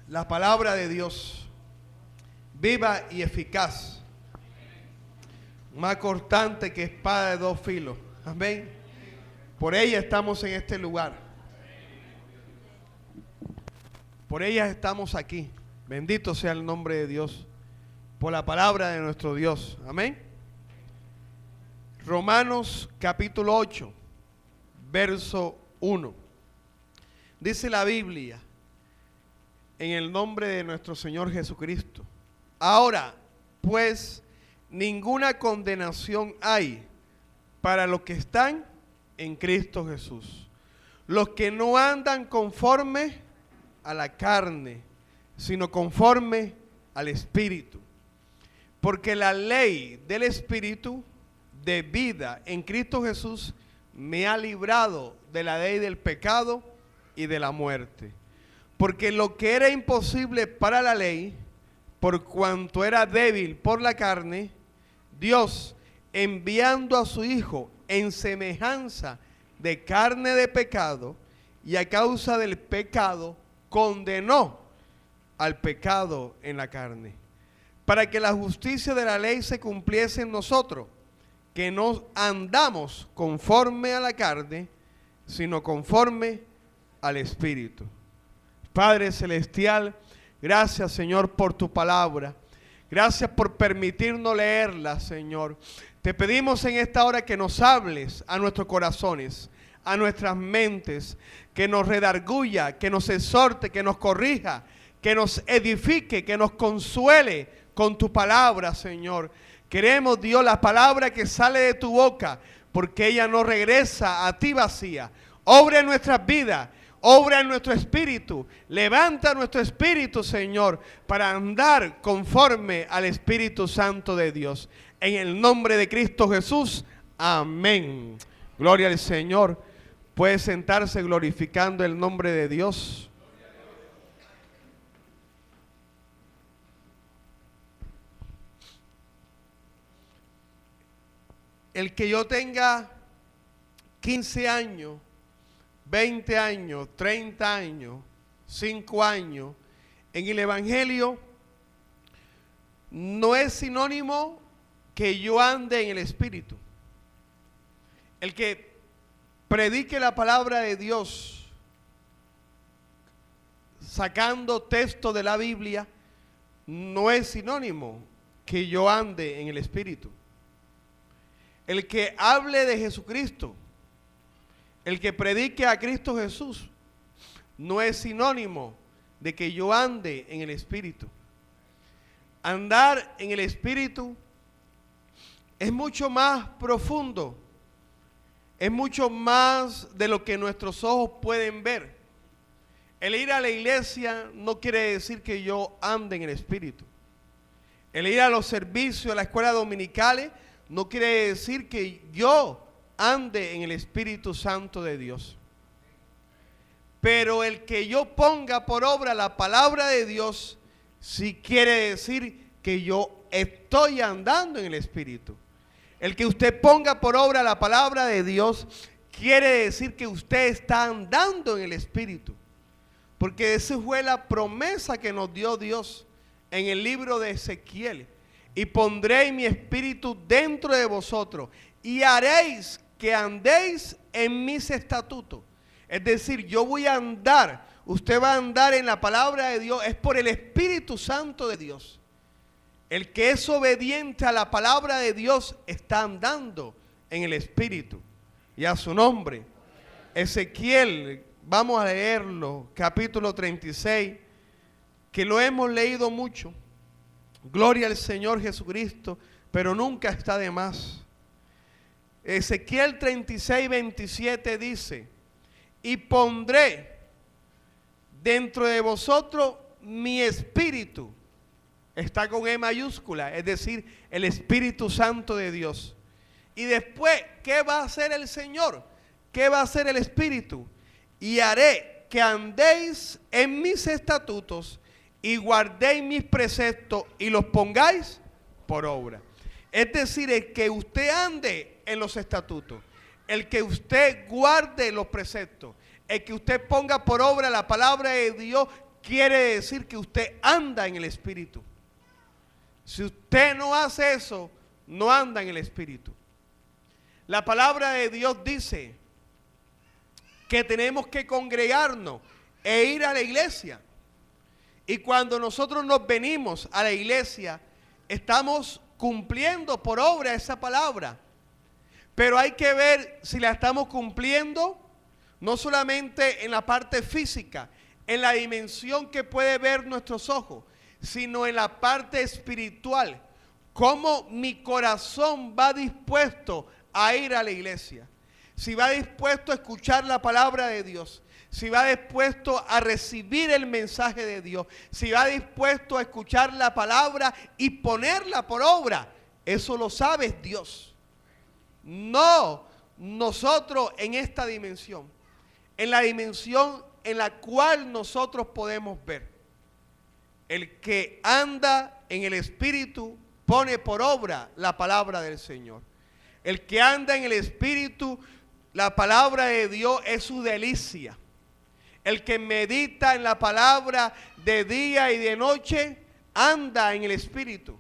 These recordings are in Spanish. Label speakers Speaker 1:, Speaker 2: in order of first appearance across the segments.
Speaker 1: La palabra de Dios, viva y eficaz, más cortante que espada de dos filos. Amén. Por ella estamos en este lugar. Por ella estamos aquí. Bendito sea el nombre de Dios. Por la palabra de nuestro Dios. Amén. Romanos capítulo 8, verso 1. Dice la Biblia, en el nombre de nuestro Señor Jesucristo: ahora, pues, ninguna condenación hay para los que están en Cristo Jesús, los que no andan conforme a la carne, sino conforme al Espíritu. Porque la ley del Espíritu de vida en Cristo Jesús me ha librado de la ley del pecado y de la muerte. Porque lo que era imposible para la ley, por cuanto era débil por la carne, Dios, enviando a su Hijo en semejanza de carne de pecado, y a causa del pecado, condenó al pecado en la carne, para que la justicia de la ley se cumpliese en nosotros, que no andamos conforme a la carne, sino conforme al Espíritu. Padre celestial, gracias, Señor, por tu palabra. Gracias por permitirnos leerla, Señor. Te pedimos en esta hora que nos hables a nuestros corazones, a nuestras mentes, que nos redarguya, que nos exhorte, que nos corrija, que nos edifique, que nos consuele con tu palabra, Señor. Queremos, Dios, la palabra que sale de tu boca, porque ella no regresa a ti vacía. Obra en nuestras vidas. Obra en nuestro espíritu, levanta nuestro espíritu, Señor, para andar conforme al Espíritu Santo de Dios. En el nombre de Cristo Jesús, amén. Gloria al Señor. Puede sentarse glorificando el nombre de Dios. El que yo tenga 15 años, 20 años, 30 años, 5 años en el Evangelio no es sinónimo que yo ande en el Espíritu. El que predique la palabra de Dios sacando texto de la Biblia no es sinónimo que yo ande en el Espíritu. El que hable de Jesucristo, el que predique a Cristo Jesús, no es sinónimo de que yo ande en el Espíritu. Andar en el Espíritu es mucho más profundo, es mucho más de lo que nuestros ojos pueden ver. El ir a la iglesia no quiere decir que yo ande en el Espíritu. El ir a los servicios, a la escuela dominicales, no quiere decir que yo ande en el Espíritu Santo de Dios. Pero el que yo ponga por obra la palabra de Dios, sí quiere decir que yo estoy andando en el Espíritu. El que usted ponga por obra la palabra de Dios, quiere decir que usted está andando en el Espíritu. Porque esa fue la promesa que nos dio Dios en el libro de Ezequiel. Y pondré mi espíritu dentro de vosotros y haréis que andéis en mis estatutos. Es decir, yo voy a andar, usted va a andar en la palabra de Dios, es por el Espíritu Santo de Dios. El que es obediente a la palabra de Dios está andando en el Espíritu. Y a su nombre. Ezequiel, vamos a leerlo, capítulo 36, que lo hemos leído mucho. Gloria al Señor Jesucristo, pero nunca está de más. Ezequiel 36, 27 dice: y pondré dentro de vosotros mi espíritu. Está con E mayúscula, es decir, el Espíritu Santo de Dios. Y después, ¿qué va a hacer el Señor? ¿Qué va a hacer el Espíritu? Y haré que andéis en mis estatutos y guardéis mis preceptos y los pongáis por obra. Es decir, el que usted ande en los estatutos, el que usted guarde los preceptos, el que usted ponga por obra la palabra de Dios, quiere decir que usted anda en el Espíritu. Si usted no hace eso, no anda en el Espíritu. La palabra de Dios dice que tenemos que congregarnos e ir a la iglesia. Y cuando nosotros nos venimos a la iglesia, estamos cumpliendo por obra esa palabra. Pero hay que ver si la estamos cumpliendo, no solamente en la parte física, en la dimensión que puede ver nuestros ojos, sino en la parte espiritual. Cómo mi corazón va dispuesto a ir a la iglesia. Si va dispuesto a escuchar la palabra de Dios. Si va dispuesto a recibir el mensaje de Dios. Si va dispuesto a escuchar la palabra y ponerla por obra. Eso lo sabe Dios. No nosotros en esta dimensión. En la dimensión en la cual nosotros podemos ver. El que anda en el Espíritu pone por obra la palabra del Señor. El que anda en el Espíritu, la palabra de Dios es su delicia. El que medita en la palabra de día y de noche, anda en el Espíritu.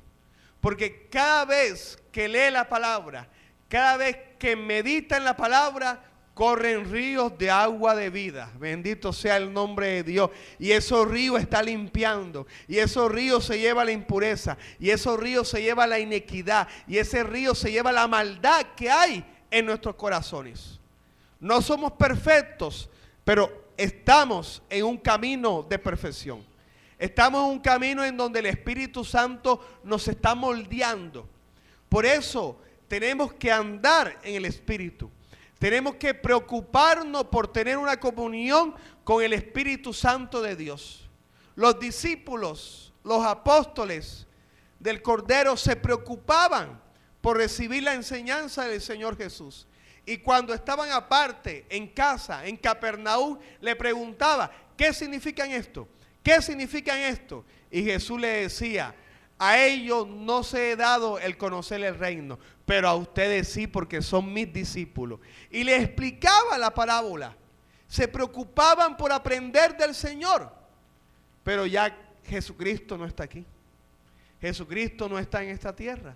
Speaker 1: Porque cada vez que lee la palabra, cada vez que medita en la palabra, corren ríos de agua de vida. Bendito sea el nombre de Dios. Y esos ríos está limpiando. Y esos ríos se lleva la impureza. Y esos ríos se lleva la inequidad. Y ese río se lleva la maldad que hay en nuestros corazones. No somos perfectos, pero estamos en un camino de perfección. Estamos en un camino en donde el Espíritu Santo nos está moldeando. Por eso tenemos que andar en el Espíritu. Tenemos que preocuparnos por tener una comunión con el Espíritu Santo de Dios. Los discípulos, los apóstoles del Cordero se preocupaban por recibir la enseñanza del Señor Jesús. Y cuando estaban aparte, en casa, en Capernaum, le preguntaba, ¿qué significan esto? ¿Qué significan esto? Y Jesús le decía, a ellos no se he dado el conocer el reino, pero a ustedes sí, porque son mis discípulos. Y les explicaba la parábola. Se preocupaban por aprender del Señor. Pero ya Jesucristo no está aquí. Jesucristo no está en esta tierra.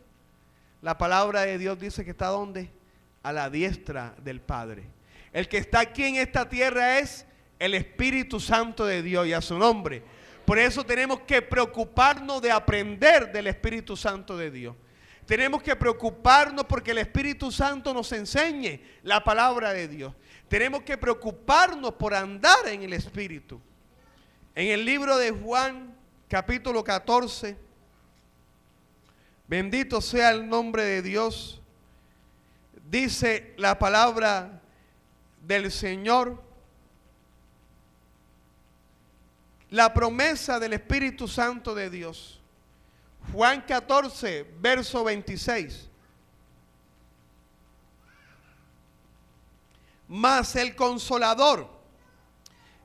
Speaker 1: La palabra de Dios dice que está ¿dónde? A la diestra del Padre. El que está aquí en esta tierra es el Espíritu Santo de Dios, y a su nombre. Por eso tenemos que preocuparnos de aprender del Espíritu Santo de Dios. Tenemos que preocuparnos porque el Espíritu Santo nos enseñe la palabra de Dios. Tenemos que preocuparnos por andar en el Espíritu. En el libro de Juan, capítulo 14, bendito sea el nombre de Dios, dice la palabra del Señor, la promesa del Espíritu Santo de Dios. Juan 14, verso 26. Mas el Consolador,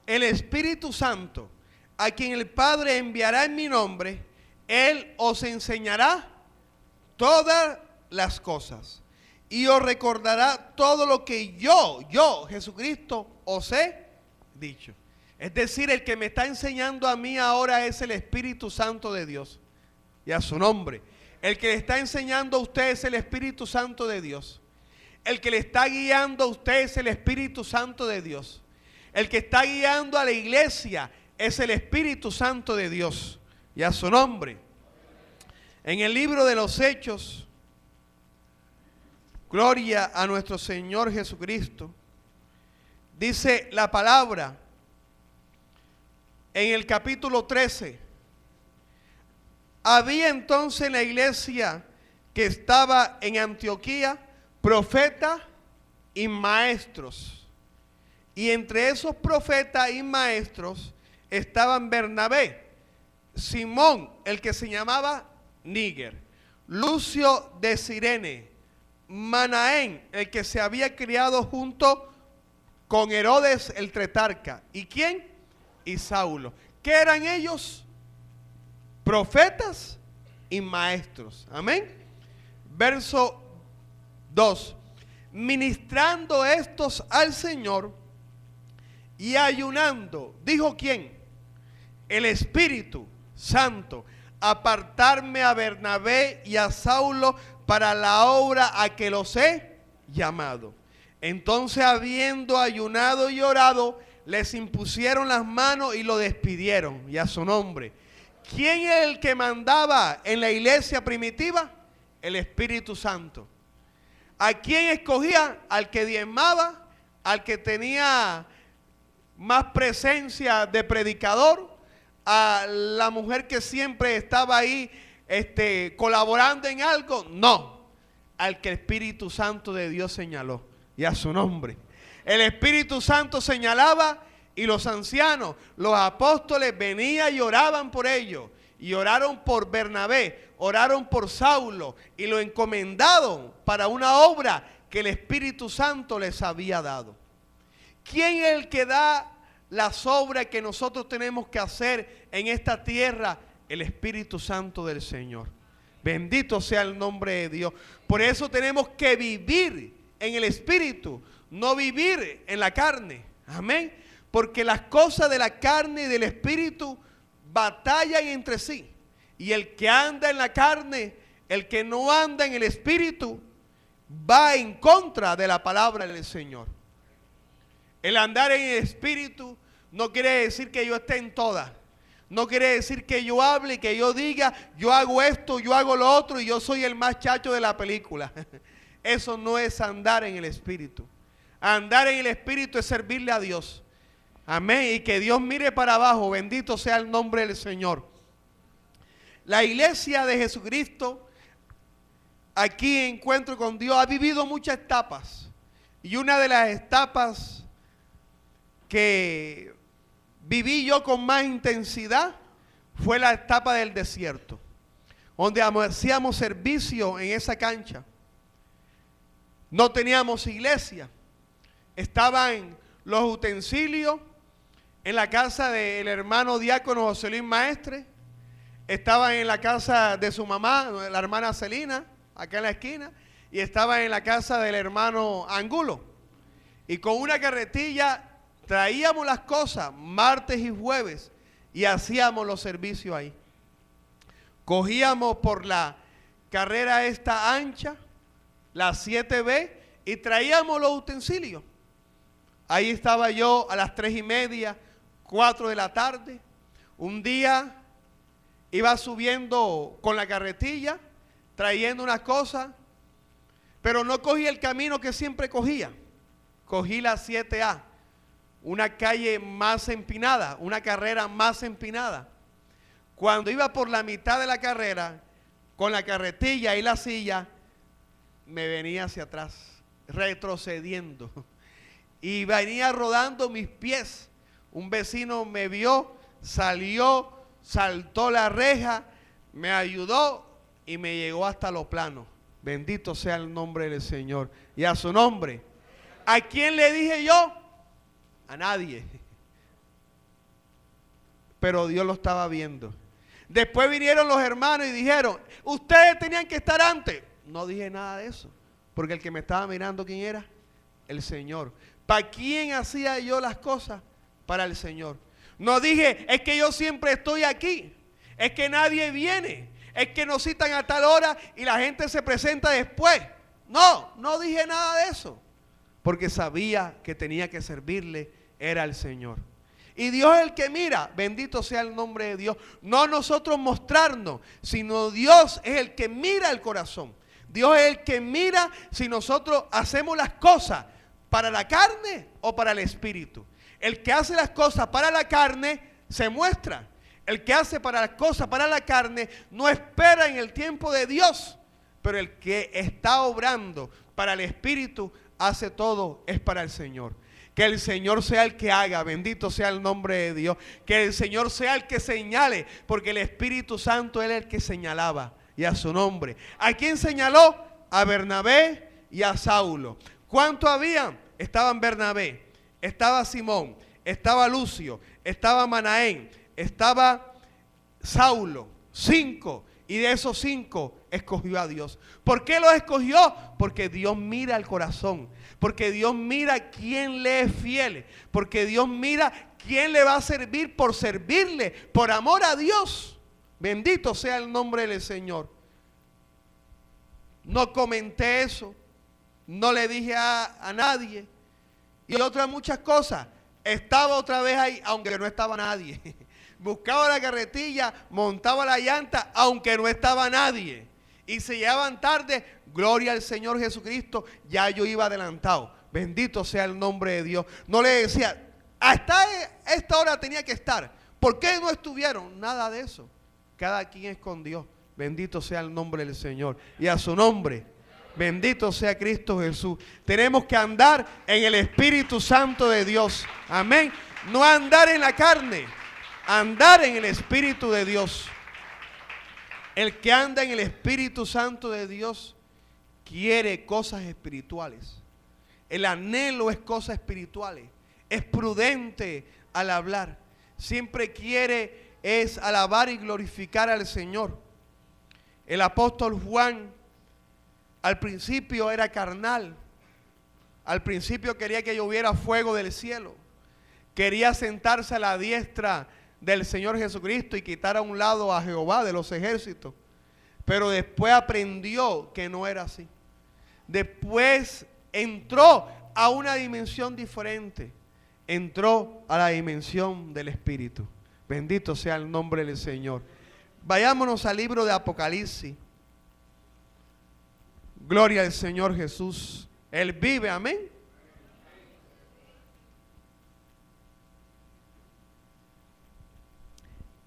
Speaker 1: el Espíritu Santo, a quien el Padre enviará en mi nombre, Él os enseñará todas las cosas y os recordará todo lo que yo, Jesucristo, os he dicho. Es decir, el que me está enseñando a mí ahora es el Espíritu Santo de Dios. Y a su nombre. El que le está enseñando a usted es el Espíritu Santo de Dios. El que le está guiando a usted es el Espíritu Santo de Dios. El que está guiando a la iglesia es el Espíritu Santo de Dios. Y a su nombre. En el libro de los Hechos, gloria a nuestro Señor Jesucristo, dice la palabra en el capítulo 13. Había entonces en la iglesia que estaba en Antioquía profetas y maestros. Y entre esos profetas y maestros estaban Bernabé, Simón, el que se llamaba Níger, Lucio de Cirene, Manaén, el que se había criado junto con Herodes el tetrarca. ¿Y quién? Y Saulo. ¿Qué eran ellos? Profetas y maestros. Amén. Verso 2. Ministrando estos al Señor y ayunando. ¿Dijo quién? el Espíritu Santo, apartarme a Bernabé y a Saulo para la obra a que los he llamado. Entonces, habiendo ayunado y orado, les impusieron las manos y lo despidieron, y a su nombre. ¿Quién es el que mandaba en la iglesia primitiva? El Espíritu Santo. ¿A quién escogía? Al que diezmaba, al que tenía más presencia de predicador, a la mujer que siempre estaba ahí colaborando en algo. No, al que el Espíritu Santo de Dios señaló, y a su nombre. El Espíritu Santo señalaba, y los ancianos, los apóstoles venían y oraban por ellos, y oraron por Bernabé, oraron por Saulo, y lo encomendaron para una obra que el Espíritu Santo les había dado. ¿Quién es el que da las obras que nosotros tenemos que hacer en esta tierra? El Espíritu Santo del Señor. Bendito sea el nombre de Dios. Por eso tenemos que vivir en el Espíritu, no vivir en la carne. Amén. Porque las cosas de la carne y del Espíritu batallan entre sí. Y el que anda en la carne, el que no anda en el Espíritu, va en contra de la palabra del Señor. El andar en el Espíritu no quiere decir que yo esté en todas. No quiere decir que yo hable y que yo diga, yo hago esto, yo hago lo otro y yo soy el más chacho de la película. Eso no es andar en el Espíritu. Andar en el Espíritu es servirle a Dios. Amén. Y que Dios mire para abajo. Bendito sea el nombre del Señor. La iglesia de Jesucristo, aquí en Encuentro con Dios, ha vivido muchas etapas. Y una de las etapas que viví yo con más intensidad fue la etapa del desierto, donde hacíamos servicio en esa cancha. No teníamos iglesia. Estaban los utensilios en la casa del hermano diácono José Luis Maestre. Estaban en la casa de su mamá, la hermana Celina, acá en la esquina. Y estaban en la casa del hermano Angulo. Y con una carretilla traíamos las cosas martes y jueves y hacíamos los servicios ahí. Cogíamos por la carrera esta ancha, la 7B, y traíamos los utensilios. Ahí estaba yo a las 3:30, 4 de la tarde. Un día iba subiendo con la carretilla, trayendo unas cosas, pero no cogí el camino que siempre cogía. Cogí la 7A, una calle más empinada, una carrera más empinada. Cuando iba por la mitad de la carrera, con la carretilla y la silla, me venía hacia atrás, retrocediendo. Y venía rodando mis pies. Un vecino me vio, salió, saltó la reja, me ayudó y me llegó hasta lo plano. Bendito sea el nombre del Señor. Y a su nombre. ¿A quién le dije yo? A nadie. Pero Dios lo estaba viendo. Después vinieron los hermanos y dijeron, ustedes tenían que estar antes. No dije nada de eso. Porque el que me estaba mirando, ¿quién era? El Señor. ¿Para quién hacía yo las cosas? Para el Señor. No dije, es que yo siempre estoy aquí. Es que nadie viene. Es que nos citan a tal hora y la gente se presenta después. No, no dije nada de eso. Porque sabía que tenía que servirle, era el Señor. Y Dios es el que mira, bendito sea el nombre de Dios. No nosotros mostrarnos, sino Dios es el que mira el corazón. Dios es el que mira si nosotros hacemos las cosas para la carne o para el espíritu. El que hace las cosas para la carne se muestra. El que hace para las cosas para la carne no espera en el tiempo de Dios. Pero el que está obrando para el espíritu hace todo, es para el Señor. Que el Señor sea el que haga, bendito sea el nombre de Dios. Que el Señor sea el que señale, porque el Espíritu Santo era el que señalaba, y a su nombre. ¿A quién señaló? A Bernabé y a Saulo. ¿Cuánto habían? Estaban Bernabé, estaba Simón, estaba Lucio, estaba Manaén, estaba Saulo. 5. Y de esos 5 escogió a Dios. ¿Por qué los escogió? Porque Dios mira el corazón. Porque Dios mira quién le es fiel. Porque Dios mira ¿quién le va a servir por servirle, por amor a Dios? Bendito sea el nombre del Señor. No comenté eso, no le dije a nadie, y otras muchas cosas. Estaba otra vez ahí, aunque no estaba nadie. Buscaba la carretilla, montaba la llanta, aunque no estaba nadie. Y se llevaban tarde, gloria al Señor Jesucristo, ya yo iba adelantado. Bendito sea el nombre de Dios. No le decía, hasta esta hora tenía que estar. ¿Por qué no estuvieron? Nada de eso. Cada quien es con Dios. Bendito sea el nombre del Señor. Y a su nombre, bendito sea Cristo Jesús. Tenemos que andar en el Espíritu Santo de Dios. Amén. No andar en la carne, andar en el Espíritu de Dios. El que anda en el Espíritu Santo de Dios quiere cosas espirituales. El anhelo es cosas espirituales. Es prudente al hablar. Siempre quiere es alabar y glorificar al Señor. El apóstol Juan al principio era carnal. Al principio quería que lloviera fuego del cielo. Quería sentarse a la diestra del Señor Jesucristo y quitar a un lado a Jehová de los ejércitos. Pero después aprendió que no era así. Después entró a una dimensión diferente. Entró a la dimensión del Espíritu. Bendito sea el nombre del Señor. Vayámonos al libro de Apocalipsis. Gloria al Señor Jesús. Él vive, amén.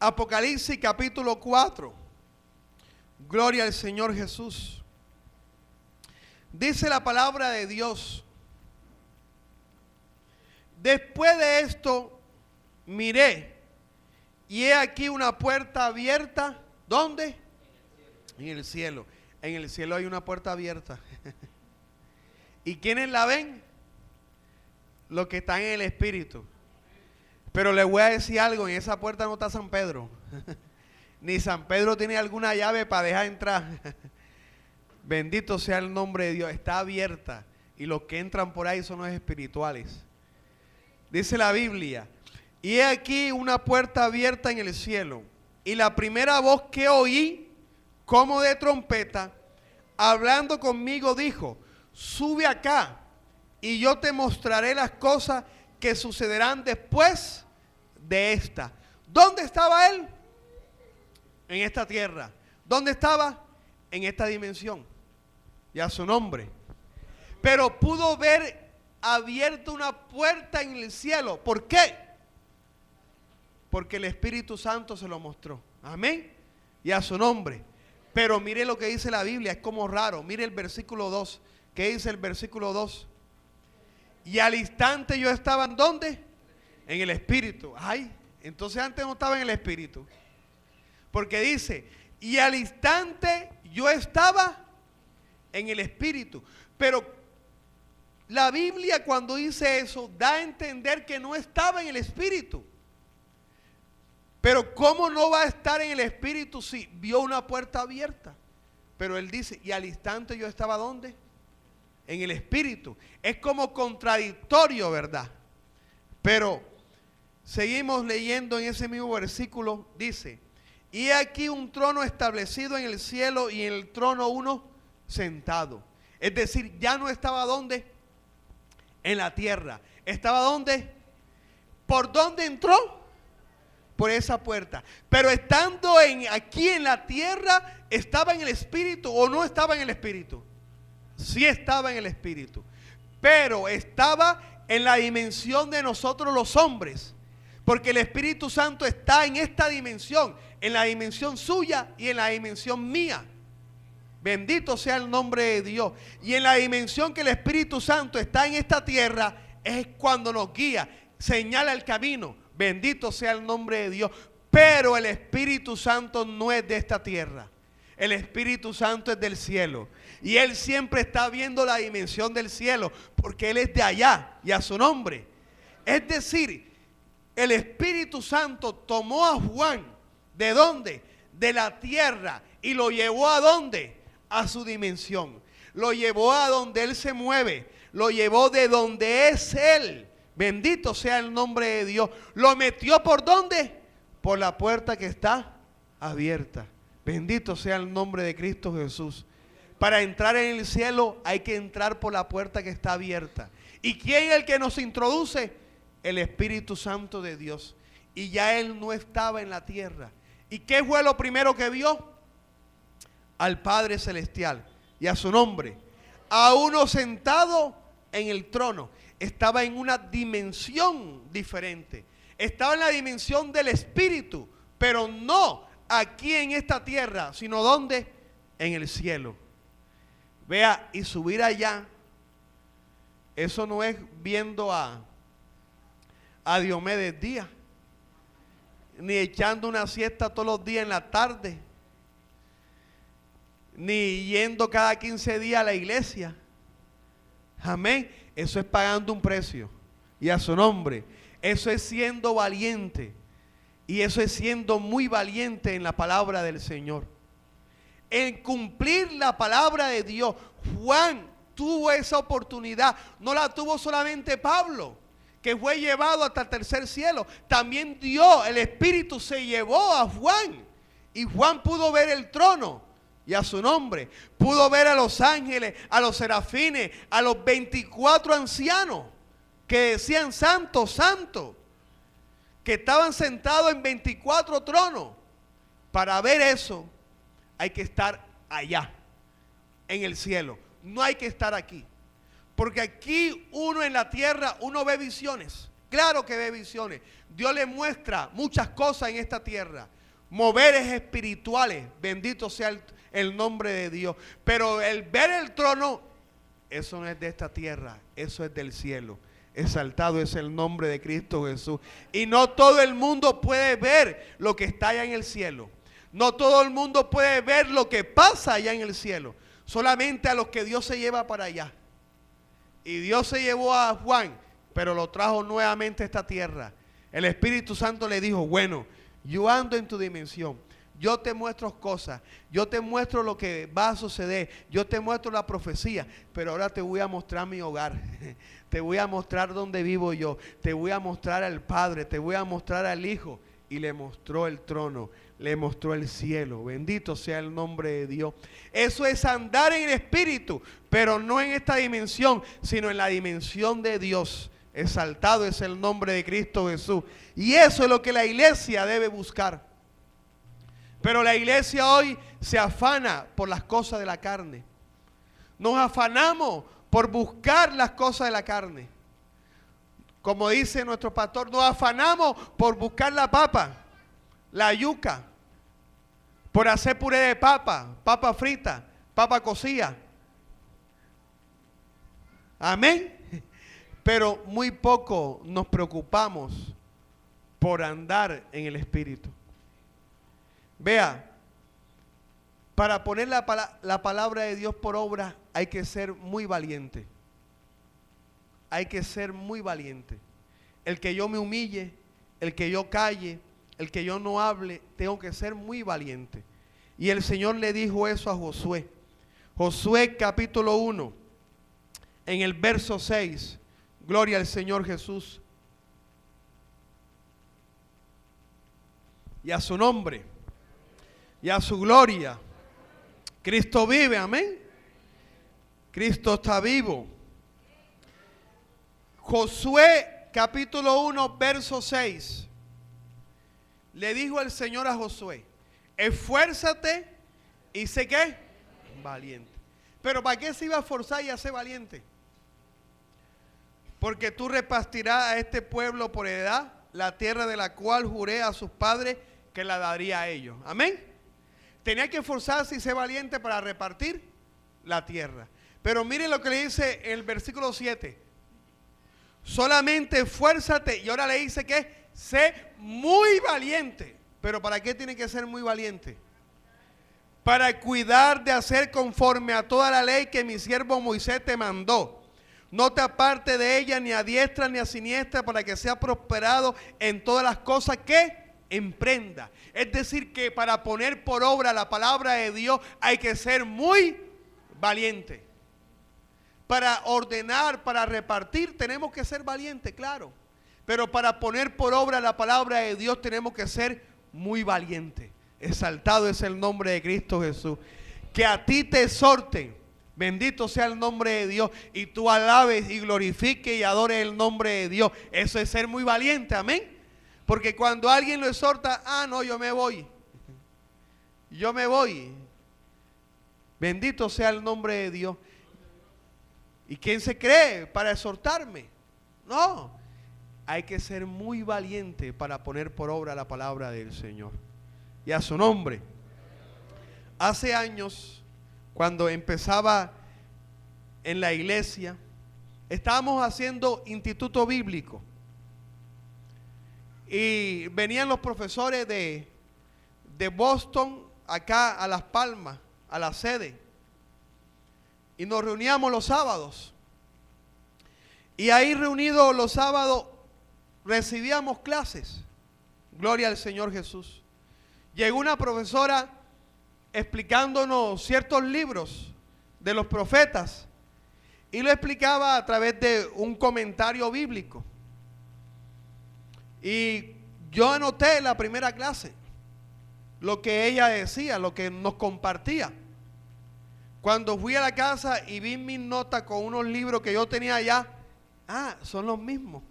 Speaker 1: Apocalipsis capítulo 4. Gloria al Señor Jesús. Dice la palabra de Dios: después de esto miré, y he aquí una puerta abierta. ¿Dónde? En el cielo. En el cielo hay una puerta abierta. ¿Y quiénes la ven? Los que están en el Espíritu. Pero les voy a decir algo, en esa puerta no está San Pedro. Ni San Pedro tiene alguna llave para dejar entrar. Bendito sea el nombre de Dios. Está abierta. Y los que entran por ahí son los espirituales. Dice la Biblia: y he aquí una puerta abierta en el cielo. Y la primera voz que oí, como de trompeta, hablando conmigo, dijo: sube acá, y yo te mostraré las cosas que sucederán después de esta. ¿Dónde estaba él? En esta tierra. ¿Dónde estaba? En esta dimensión. Y a su nombre. Pero pudo ver abierta una puerta en el cielo. ¿Por qué? Porque el Espíritu Santo se lo mostró. Amén. Y a su nombre. Pero mire lo que dice la Biblia, es como raro. Mire el versículo 2. ¿Qué dice el versículo 2? Y al instante yo estaba ¿en dónde? En el Espíritu. Ay, entonces antes no estaba en el Espíritu. Porque dice, y al instante yo estaba en el Espíritu. Pero la Biblia cuando dice eso da a entender que no estaba en el Espíritu. Pero ¿cómo no va a estar en el Espíritu si vio una puerta abierta? Pero él dice, y al instante yo estaba ¿dónde? En el Espíritu. Es como contradictorio, ¿verdad? Pero seguimos leyendo en ese mismo versículo. Dice, y aquí un trono establecido en el cielo y en el trono uno sentado. Es decir, ya no estaba ¿dónde? En la tierra. ¿Estaba dónde? ¿Por dónde entró? Por esa puerta. Pero estando aquí en la tierra, ¿estaba en el Espíritu o no estaba en el Espíritu? Sí estaba en el Espíritu. Pero estaba en la dimensión de nosotros los hombres. Porque el Espíritu Santo está en esta dimensión. En la dimensión suya y en la dimensión mía. Bendito sea el nombre de Dios. Y en la dimensión que el Espíritu Santo está en esta tierra, es cuando nos guía, señala el camino. Bendito sea el nombre de Dios. Pero el Espíritu Santo no es de esta tierra. El Espíritu Santo es del cielo. Y Él siempre está viendo la dimensión del cielo. Porque Él es de allá y a su nombre. Es decir, el Espíritu Santo tomó a Juan. ¿De dónde? De la tierra. Y lo llevó ¿a dónde? A su dimensión. Lo llevó a donde Él se mueve. Lo llevó de donde es Él. Bendito sea el nombre de Dios. ¿Lo metió por dónde? Por la puerta que está abierta. Bendito sea el nombre de Cristo Jesús. Para entrar en el cielo hay que entrar por la puerta que está abierta. ¿Y quién es el que nos introduce? El Espíritu Santo de Dios. Y ya Él no estaba en la tierra. ¿Y qué fue lo primero que vio? Al Padre Celestial y a su nombre. A uno sentado en el trono. Estaba en una dimensión diferente. Estaba en la dimensión del Espíritu. Pero no aquí en esta tierra, sino ¿dónde? En el cielo. Vea, y subir allá, eso no es viendo a Diomedes Díaz, ni echando una siesta todos los días en la tarde, ni yendo cada 15 días a la iglesia. Amén. Eso es pagando un precio. Y a su nombre. Eso es siendo valiente. Y eso es siendo muy valiente en la palabra del Señor. En cumplir la palabra de Dios. Juan tuvo esa oportunidad. No la tuvo solamente Pablo, que fue llevado hasta el tercer cielo. También Dios, el Espíritu, se llevó a Juan. Y Juan pudo ver el trono. Y a su nombre. Pudo ver a los ángeles, a los serafines, a los 24 ancianos que decían santo, santo. Que estaban sentados en 24 tronos. Para ver eso hay que estar allá, en el cielo. No hay que estar aquí. Porque aquí uno en la tierra, uno ve visiones. Claro que ve visiones. Dios le muestra muchas cosas en esta tierra. Moveres espirituales. Bendito sea el nombre de Dios. Pero el ver el trono, eso no es de esta tierra. Eso es del cielo. Exaltado es el nombre de Cristo Jesús. Y no todo el mundo puede ver lo que está allá en el cielo. No todo el mundo puede ver lo que pasa allá en el cielo. Solamente a los que Dios se lleva para allá. Y Dios se llevó a Juan, pero lo trajo nuevamente a esta tierra. El Espíritu Santo le dijo, bueno, yo ando en tu dimensión. Yo te muestro cosas. Yo te muestro lo que va a suceder. Yo te muestro la profecía. Pero ahora te voy a mostrar mi hogar. Te voy a mostrar dónde vivo yo. Te voy a mostrar al Padre. Te voy a mostrar al Hijo. Y le mostró el trono. Le mostró el cielo. Bendito sea el nombre de Dios. Eso es andar en el Espíritu. Pero no en esta dimensión, sino en la dimensión de Dios. Exaltado es el nombre de Cristo Jesús. Y eso es lo que la iglesia debe buscar. Pero la iglesia hoy se afana por las cosas de la carne. Nos afanamos por buscar las cosas de la carne. Como dice nuestro pastor, nos afanamos por buscar la papa, la yuca, por hacer puré de papa, papa frita, papa cocida. Amén. Pero muy poco nos preocupamos por andar en el Espíritu. Vea, para poner la palabra de Dios por obra hay que ser muy valiente. Hay que ser muy valiente. El que yo me humille, el que yo calle, el que yo no hable, tengo que ser muy valiente. Y el Señor le dijo eso a Josué. Josué capítulo 1, en el verso 6. Gloria al Señor Jesús. Y a su nombre. Y a su gloria. Cristo vive, amén. Cristo está vivo. Josué capítulo 1 verso 6. Le dijo el Señor a Josué, esfuérzate y sé qué, valiente. Pero ¿para qué se iba a esforzar y a ser valiente? Porque tú repartirás a este pueblo por heredad la tierra de la cual juré a sus padres que la daría a ellos. Amén. Tenía que esforzarse y ser valiente para repartir la tierra. Pero miren lo que le dice el versículo 7. Solamente esfuérzate. Y ahora le dice que sé muy valiente. Pero ¿para qué tiene que ser muy valiente? Para cuidar de hacer conforme a toda la ley que mi siervo Moisés te mandó. No te aparte de ella ni a diestra ni a siniestra para que sea prosperado en todas las cosas que emprenda. Es decir, que para poner por obra la palabra de Dios hay que ser muy valiente. para ordenar, para repartir, tenemos que ser valientes, claro. Pero para poner por obra la palabra de Dios tenemos que ser muy valientes. Exaltado es el nombre de Cristo Jesús. Que a ti te exhorten. Bendito sea el nombre de Dios. Y tú alabes y glorifiques y adores el nombre de Dios. Eso es ser muy valiente, amén. Porque cuando alguien lo exhorta, no, yo me voy. Yo me voy. Bendito sea el nombre de Dios. ¿Y quién se cree para exhortarme? No. Hay que ser muy valiente para poner por obra la palabra del Señor. Y a su nombre. Hace años, cuando empezaba en la iglesia, estábamos haciendo instituto bíblico. Y venían los profesores de Boston acá a Las Palmas, a la sede. Y nos reuníamos los sábados. Y ahí reunidos los sábados recibíamos clases. Gloria al Señor Jesús. Llegó una profesora explicándonos ciertos libros de los profetas. Y lo explicaba a través de un comentario bíblico. Y yo anoté en la primera clase lo que ella decía, lo que nos compartía. Cuando fui a la casa y vi mis notas con unos libros que yo tenía allá, son los mismos.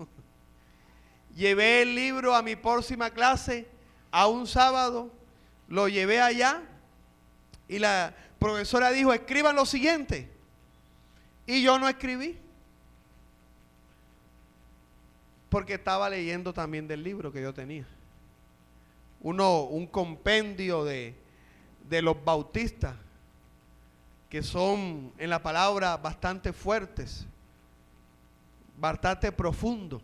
Speaker 1: Llevé el libro a mi próxima clase, a un sábado, lo llevé allá y la profesora dijo, escriban lo siguiente. Y yo no escribí, porque estaba leyendo también del libro que yo tenía. Un compendio de los bautistas, que son en la palabra bastante fuertes, bastante profundos.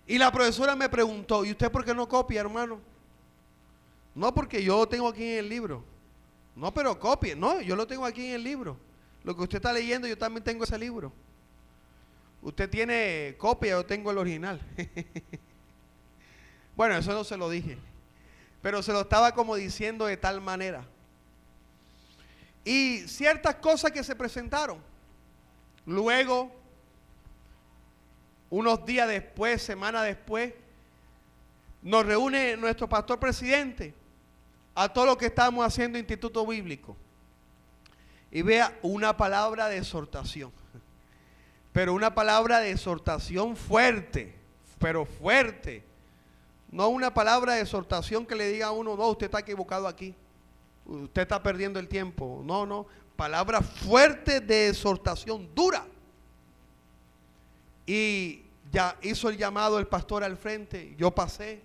Speaker 1: Y la profesora me preguntó, ¿y usted por qué no copia, hermano? No, porque yo lo tengo aquí en el libro. No, pero copie. No, yo lo tengo aquí en el libro. Lo que usted está leyendo, yo también tengo ese libro. Usted tiene copia, yo tengo el original. Bueno, eso no se lo dije, pero se lo estaba como diciendo de tal manera. Y ciertas cosas que se presentaron. Luego, unos días después, semanas después, nos reúne nuestro pastor presidente a todos los que estábamos haciendo instituto bíblico. Y vea una palabra de exhortación. Pero una palabra de exhortación fuerte, pero fuerte. No una palabra de exhortación que le diga a uno, no, usted está equivocado aquí. Usted está perdiendo el tiempo. No, no. Palabra fuerte de exhortación dura. Y ya hizo el llamado el pastor al frente. Yo pasé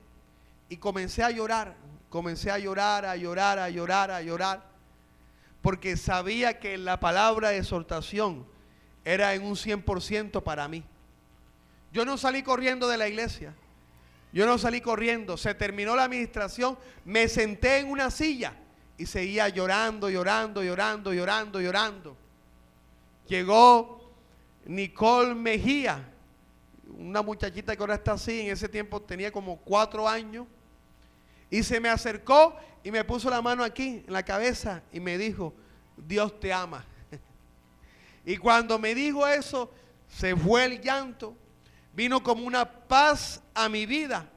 Speaker 1: y comencé a llorar. Comencé a llorar, a llorar, a llorar, a llorar. Porque sabía que la palabra de exhortación era en un 100% para mí. Yo no salí corriendo de la iglesia. Yo no salí corriendo. Se terminó la administración. Me senté en una silla y seguía llorando, llorando, llorando, llorando, llorando. Llegó Nicole Mejía, una muchachita que ahora está así. En ese tiempo tenía como 4 años. Y se me acercó y me puso la mano aquí en la cabeza y me dijo, Dios te ama. Y cuando me dijo eso, se fue el llanto, vino como una paz a mi vida.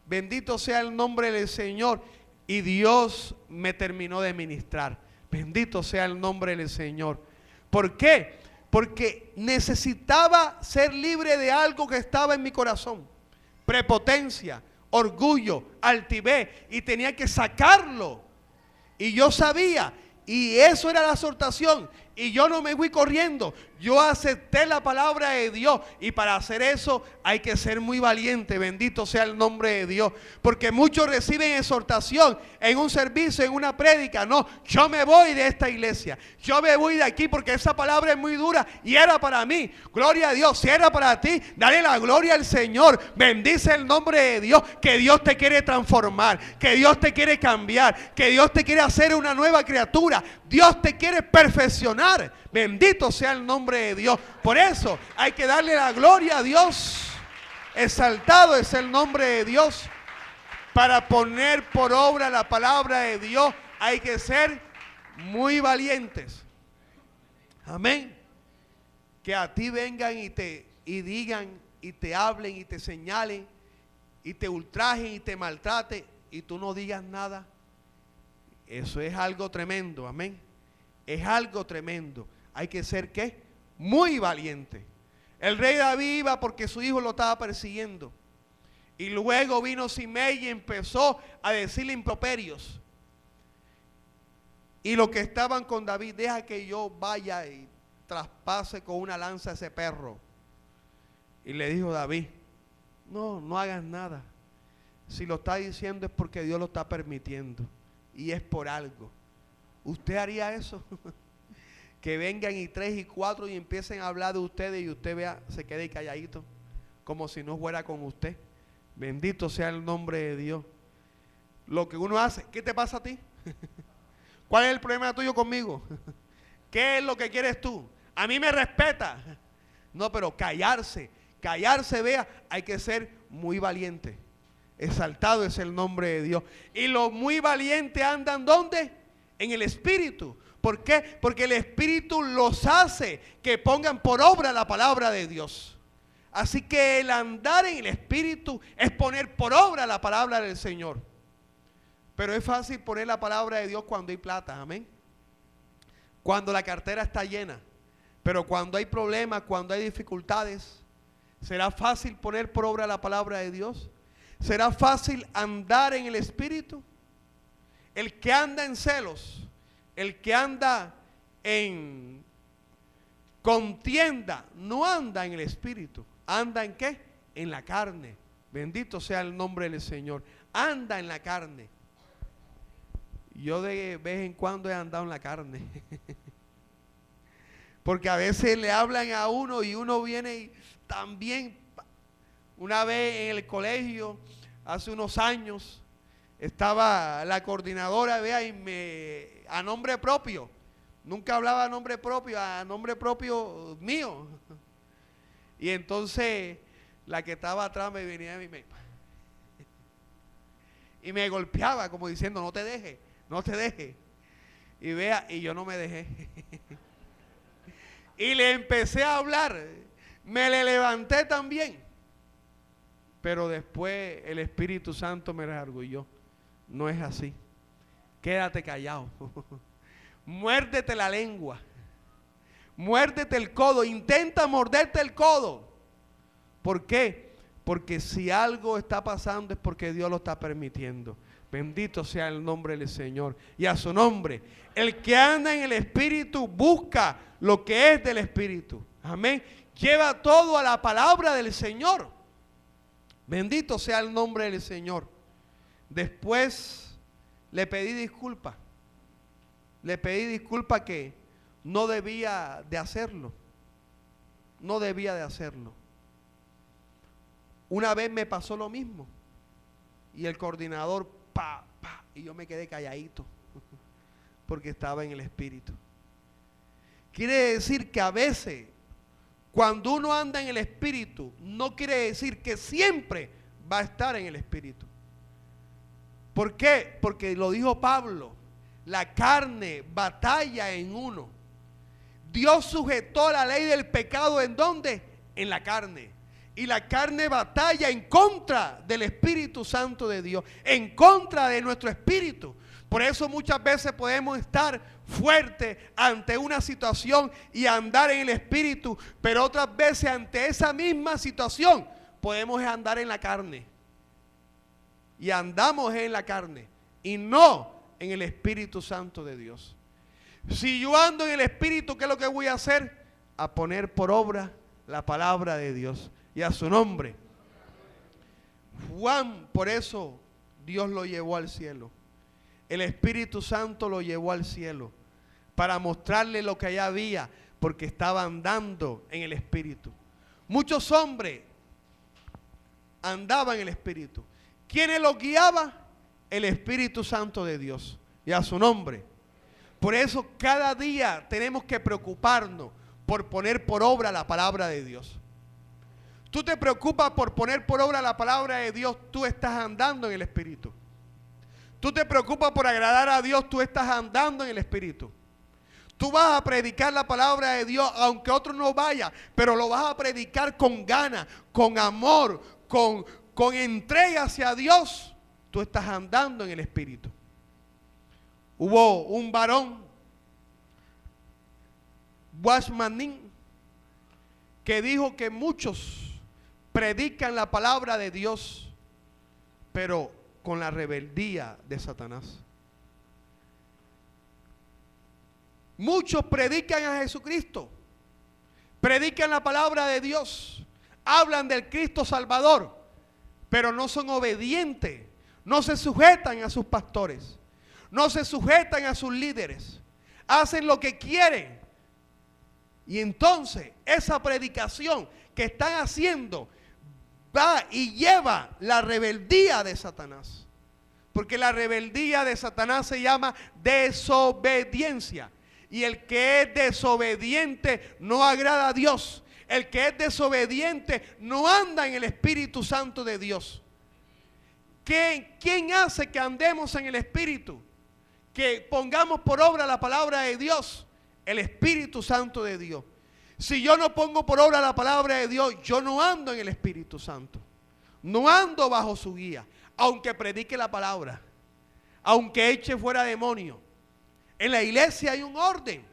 Speaker 1: Bendito sea el nombre del Señor. Y Dios me terminó de ministrar. Bendito sea el nombre del Señor. ¿Por qué? Porque necesitaba ser libre de algo que estaba en mi corazón. Prepotencia, orgullo, altivez. Y tenía que sacarlo. Y yo sabía. Y eso era la exhortación. Y yo no me fui corriendo. Yo acepté la palabra de Dios. Y para hacer eso hay que ser muy valiente. Bendito sea el nombre de Dios. Porque muchos reciben exhortación en un servicio, en una prédica. No, yo me voy de esta iglesia. Yo me voy de aquí porque esa palabra es muy dura. Y era para mí. Gloria a Dios. Si era para ti, dale la gloria al Señor. Bendice el nombre de Dios. Que Dios te quiere transformar. Que Dios te quiere cambiar. Que Dios te quiere hacer una nueva criatura. Dios te quiere perfeccionar. Bendito sea el nombre de Dios. Por eso hay que darle la gloria a Dios. Exaltado es el nombre de Dios. Para poner por obra la palabra de Dios hay que ser muy valientes. Amén. que a ti vengan y digan y te hablen y te señalen y te ultrajen y te maltraten y tú no digas nada. Eso es algo tremendo, amén. Es algo tremendo. Hay que ser, ¿qué? Muy valiente. El rey David iba porque su hijo lo estaba persiguiendo. Y luego vino Simei y empezó a decirle improperios. Y los que estaban con David, deja que yo vaya y traspase con una lanza a ese perro. Y le dijo David, no hagas nada. Si lo está diciendo es porque Dios lo está permitiendo. Y es por algo. ¿Usted haría eso? Que vengan y 3 y 4 y empiecen a hablar de ustedes y usted vea, se quede calladito, como si no fuera con usted. Bendito sea el nombre de Dios. Lo que uno hace, ¿qué te pasa a ti? ¿Cuál es el problema tuyo conmigo? ¿Qué es lo que quieres tú? A mí me respeta. No, pero callarse, vea, hay que ser muy valiente. Exaltado es el nombre de Dios. Y los muy valientes andan ¿dónde? En el Espíritu. ¿Por qué? Porque el Espíritu los hace que pongan por obra la palabra de Dios. Así que el andar en el Espíritu es poner por obra la palabra del Señor. Pero es fácil poner la palabra de Dios cuando hay plata, amén. Cuando la cartera está llena. Pero cuando hay problemas, cuando hay dificultades, ¿será fácil poner por obra la palabra de Dios? ¿Será fácil andar en el Espíritu? El que anda en celos, el que anda en contienda, no anda en el Espíritu. ¿Anda en qué? En la carne. Bendito sea el nombre del Señor. Anda en la carne. Yo de vez en cuando he andado en la carne. Porque a veces le hablan a uno y uno viene y también. Una vez en el colegio, hace unos años, estaba la coordinadora, vea, y a nombre propio. Nunca hablaba a nombre propio mío. Y entonces la que estaba atrás me venía y me golpeaba como diciendo, no te dejes. Y vea, y yo no me dejé. Y le empecé a hablar, me le levanté también. Pero después el Espíritu Santo me redarguyó. No es así. Quédate callado. Muérdete la lengua. Muérdete el codo. Intenta morderte el codo. ¿Por qué? Porque si algo está pasando es porque Dios lo está permitiendo. Bendito sea el nombre del Señor. Y a su nombre. El que anda en el Espíritu busca lo que es del Espíritu. Amén. Lleva todo a la palabra del Señor. Bendito sea el nombre del Señor. Después le pedí disculpas. Le pedí disculpas que no debía de hacerlo. No debía de hacerlo. Una vez me pasó lo mismo. Y el coordinador, y yo me quedé calladito. Porque estaba en el Espíritu. Quiere decir que a veces, cuando uno anda en el Espíritu, no quiere decir que siempre va a estar en el Espíritu. ¿Por qué? Porque lo dijo Pablo, la carne batalla en uno. Dios sujetó la ley del pecado ¿en dónde? En la carne. Y la carne batalla en contra del Espíritu Santo de Dios, en contra de nuestro espíritu. Por eso muchas veces podemos estar fuertes ante una situación y andar en el Espíritu, pero otras veces ante esa misma situación podemos andar en la carne. Y andamos en la carne y no en el Espíritu Santo de Dios. Si yo ando en el Espíritu, ¿qué es lo que voy a hacer? A poner por obra la palabra de Dios. Y a su nombre. Juan, por eso Dios lo llevó al cielo. El Espíritu Santo lo llevó al cielo para mostrarle lo que allá había, porque estaba andando en el Espíritu. Muchos hombres andaban en el Espíritu. ¿Quiénes los guiaba? El Espíritu Santo de Dios. Y a su nombre. Por eso cada día tenemos que preocuparnos por poner por obra la palabra de Dios. Tú te preocupas por poner por obra la palabra de Dios, tú estás andando en el Espíritu. Tú te preocupas por agradar a Dios, tú estás andando en el Espíritu. Tú vas a predicar la palabra de Dios aunque otro no vaya, pero lo vas a predicar con ganas, con amor, con entrega hacia Dios. Tú estás andando en el Espíritu. Hubo un varón, Watchmanin, que dijo que muchos predican la palabra de Dios, pero con la rebeldía de Satanás. Muchos predican a Jesucristo, predican la palabra de Dios, hablan del Cristo Salvador, pero no son obedientes, no se sujetan a sus pastores, no se sujetan a sus líderes, hacen lo que quieren. Y entonces esa predicación que están haciendo va y lleva la rebeldía de Satanás. Porque la rebeldía de Satanás se llama desobediencia. Y el que es desobediente no agrada a Dios. El que es desobediente no anda en el Espíritu Santo de Dios. ¿Quién hace que andemos en el Espíritu? Que pongamos por obra la palabra de Dios. El Espíritu Santo de Dios. Si yo no pongo por obra la palabra de Dios, yo no ando en el Espíritu Santo. No ando bajo su guía. Aunque predique la palabra. Aunque eche fuera demonios. En la iglesia hay un orden.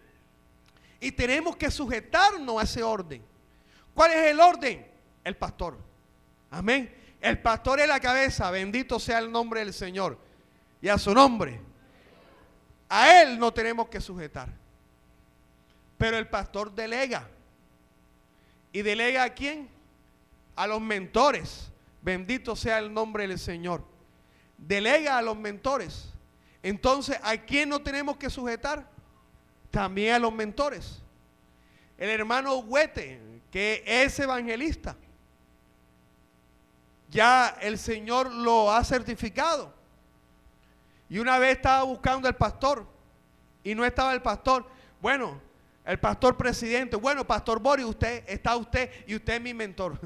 Speaker 1: Y tenemos que sujetarnos a ese orden. ¿Cuál es el orden? El pastor. Amén. El pastor es la cabeza. Bendito sea el nombre del Señor. Y a su nombre. A él no tenemos que sujetar. Pero el pastor delega. ¿Y delega a quién? A los mentores. Bendito sea el nombre del Señor. Delega a los mentores. Entonces, ¿a quién no tenemos que sujetar? También a los mentores. El hermano Huete, que es evangelista, ya el Señor lo ha certificado. Y una vez estaba buscando al pastor y no estaba el pastor. Bueno, el pastor presidente, bueno, pastor Boris, usted y usted es mi mentor.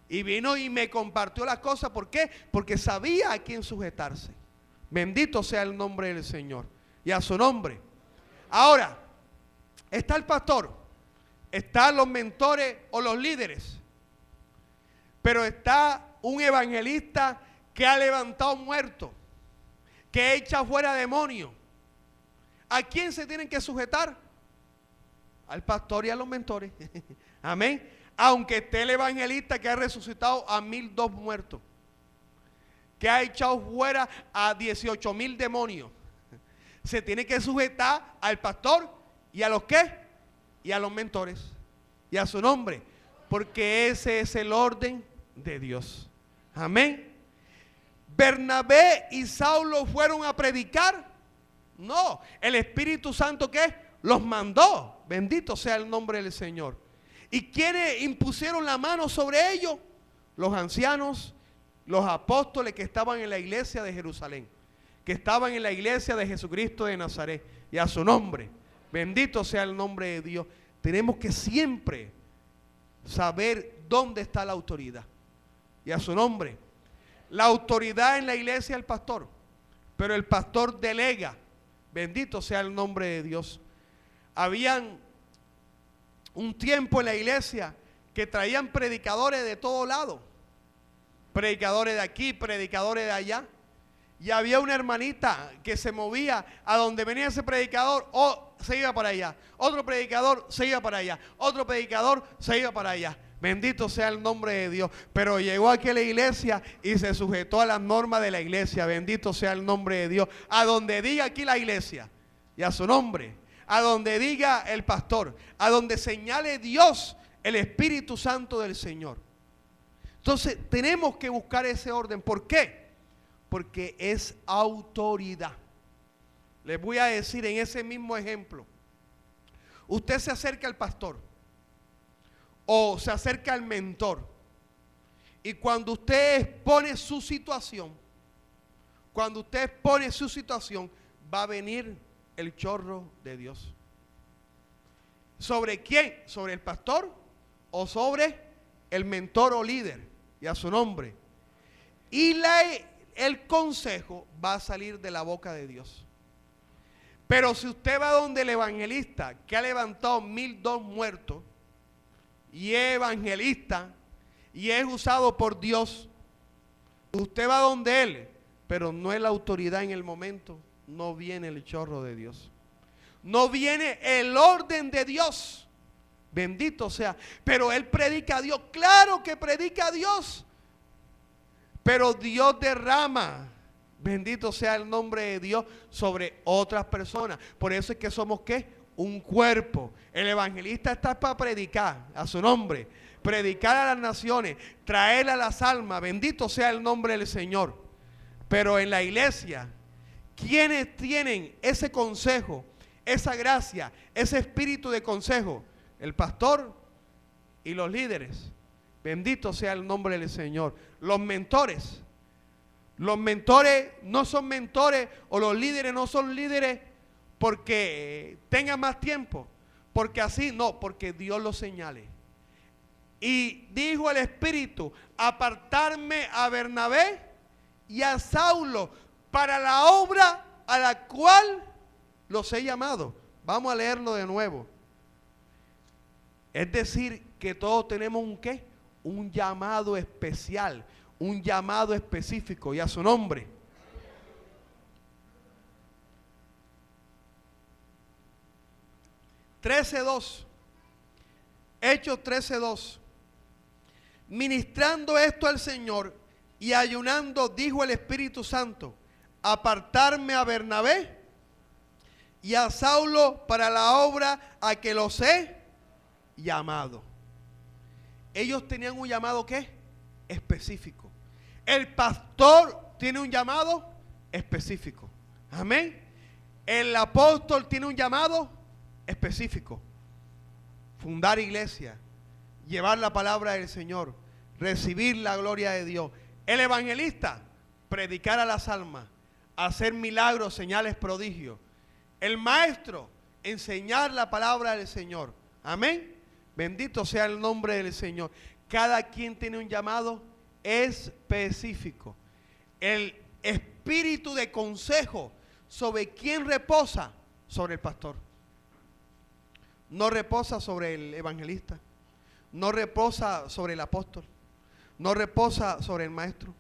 Speaker 1: Y vino y me compartió las cosas. ¿Por qué? Porque sabía a quién sujetarse. Bendito sea el nombre del Señor y a su nombre. Ahora, está el pastor, están los mentores o los líderes, pero está un evangelista que ha levantado muertos, que echa fuera demonios. ¿A quién se tienen que sujetar? Al pastor y a los mentores. Amén. Aunque esté el evangelista que ha resucitado a 1,002 muertos, que ha echado fuera a 18,000 demonios, se tiene que sujetar al pastor y a los ¿qué? Y a los mentores y a su nombre, porque ese es el orden de Dios. Amén. Bernabé y Saulo fueron a predicar. No, el Espíritu Santo ¿qué? Los mandó. Bendito sea el nombre del Señor. ¿Y quiénes impusieron la mano sobre ellos? Los ancianos, los apóstoles que estaban en la iglesia de Jerusalén, que estaban en la iglesia de Jesucristo de Nazaret. Y a su nombre, bendito sea el nombre de Dios. Tenemos que siempre saber dónde está la autoridad. Y a su nombre. La autoridad en la iglesia es el pastor, pero el pastor delega. Bendito sea el nombre de Dios. Habían un tiempo en la iglesia que traían predicadores de todo lado. Predicadores de aquí, predicadores de allá. Y había una hermanita que se movía a donde venía ese predicador, o se iba para allá. Otro predicador se iba para allá. Otro predicador se iba para allá. Bendito sea el nombre de Dios. Pero llegó aquí a la iglesia y se sujetó a las normas de la iglesia. Bendito sea el nombre de Dios. A donde diga aquí la iglesia y a su nombre. A donde diga el pastor. A donde señale Dios, el Espíritu Santo del Señor. Entonces tenemos que buscar ese orden. ¿Por qué? Porque es autoridad. Les voy a decir en ese mismo ejemplo. Usted se acerca al pastor o se acerca al mentor, y cuando usted expone su situación, va a venir el chorro de Dios. ¿Sobre quién? ¿Sobre el pastor o sobre el mentor o líder? Y a su nombre. Y el consejo va a salir de la boca de Dios. Pero si usted va donde el evangelista que ha levantado 1002 muertos y es evangelista y es usado por Dios, usted va donde él, pero no es la autoridad en el momento, no viene el chorro de Dios, no viene el orden de Dios. Bendito sea. Pero él predica a Dios. Claro que predica a Dios. Pero Dios derrama, bendito sea el nombre de Dios, sobre otras personas. Por eso es que somos ¿qué? Un cuerpo. El evangelista está para predicar a su nombre. Predicar a las naciones. Traer a las almas. Bendito sea el nombre del Señor. Pero en la iglesia, ¿quiénes tienen ese consejo, esa gracia, ese espíritu de consejo? El pastor y los líderes. Bendito sea el nombre del Señor. Los mentores. Los mentores no son mentores, o los líderes no son líderes porque tengan más tiempo. Porque así, no, porque Dios los señale. Y dijo el Espíritu: apartarme a Bernabé y a Saulo para la obra a la cual los he llamado. Vamos a leerlo de nuevo. Es decir, que todos tenemos un ¿qué? Un llamado especial, un llamado específico, y a su nombre. Hechos 13:2. Ministrando esto al Señor y ayunando, dijo el Espíritu Santo: apartarme a Bernabé y a Saulo para la obra a que los he llamado. Ellos tenían un llamado ¿qué? Específico. El pastor tiene un llamado específico. Amén. El apóstol tiene un llamado específico. Fundar iglesia, llevar la palabra del Señor, recibir la gloria de Dios. El evangelista, predicar a las almas, hacer milagros, señales, prodigios. El maestro, enseñar la palabra del Señor. Amén. Bendito sea el nombre del Señor. Cada quien tiene un llamado específico. El espíritu de consejo, ¿sobre quién reposa? Sobre el pastor. No reposa sobre el evangelista. No reposa sobre el apóstol. No reposa sobre el maestro.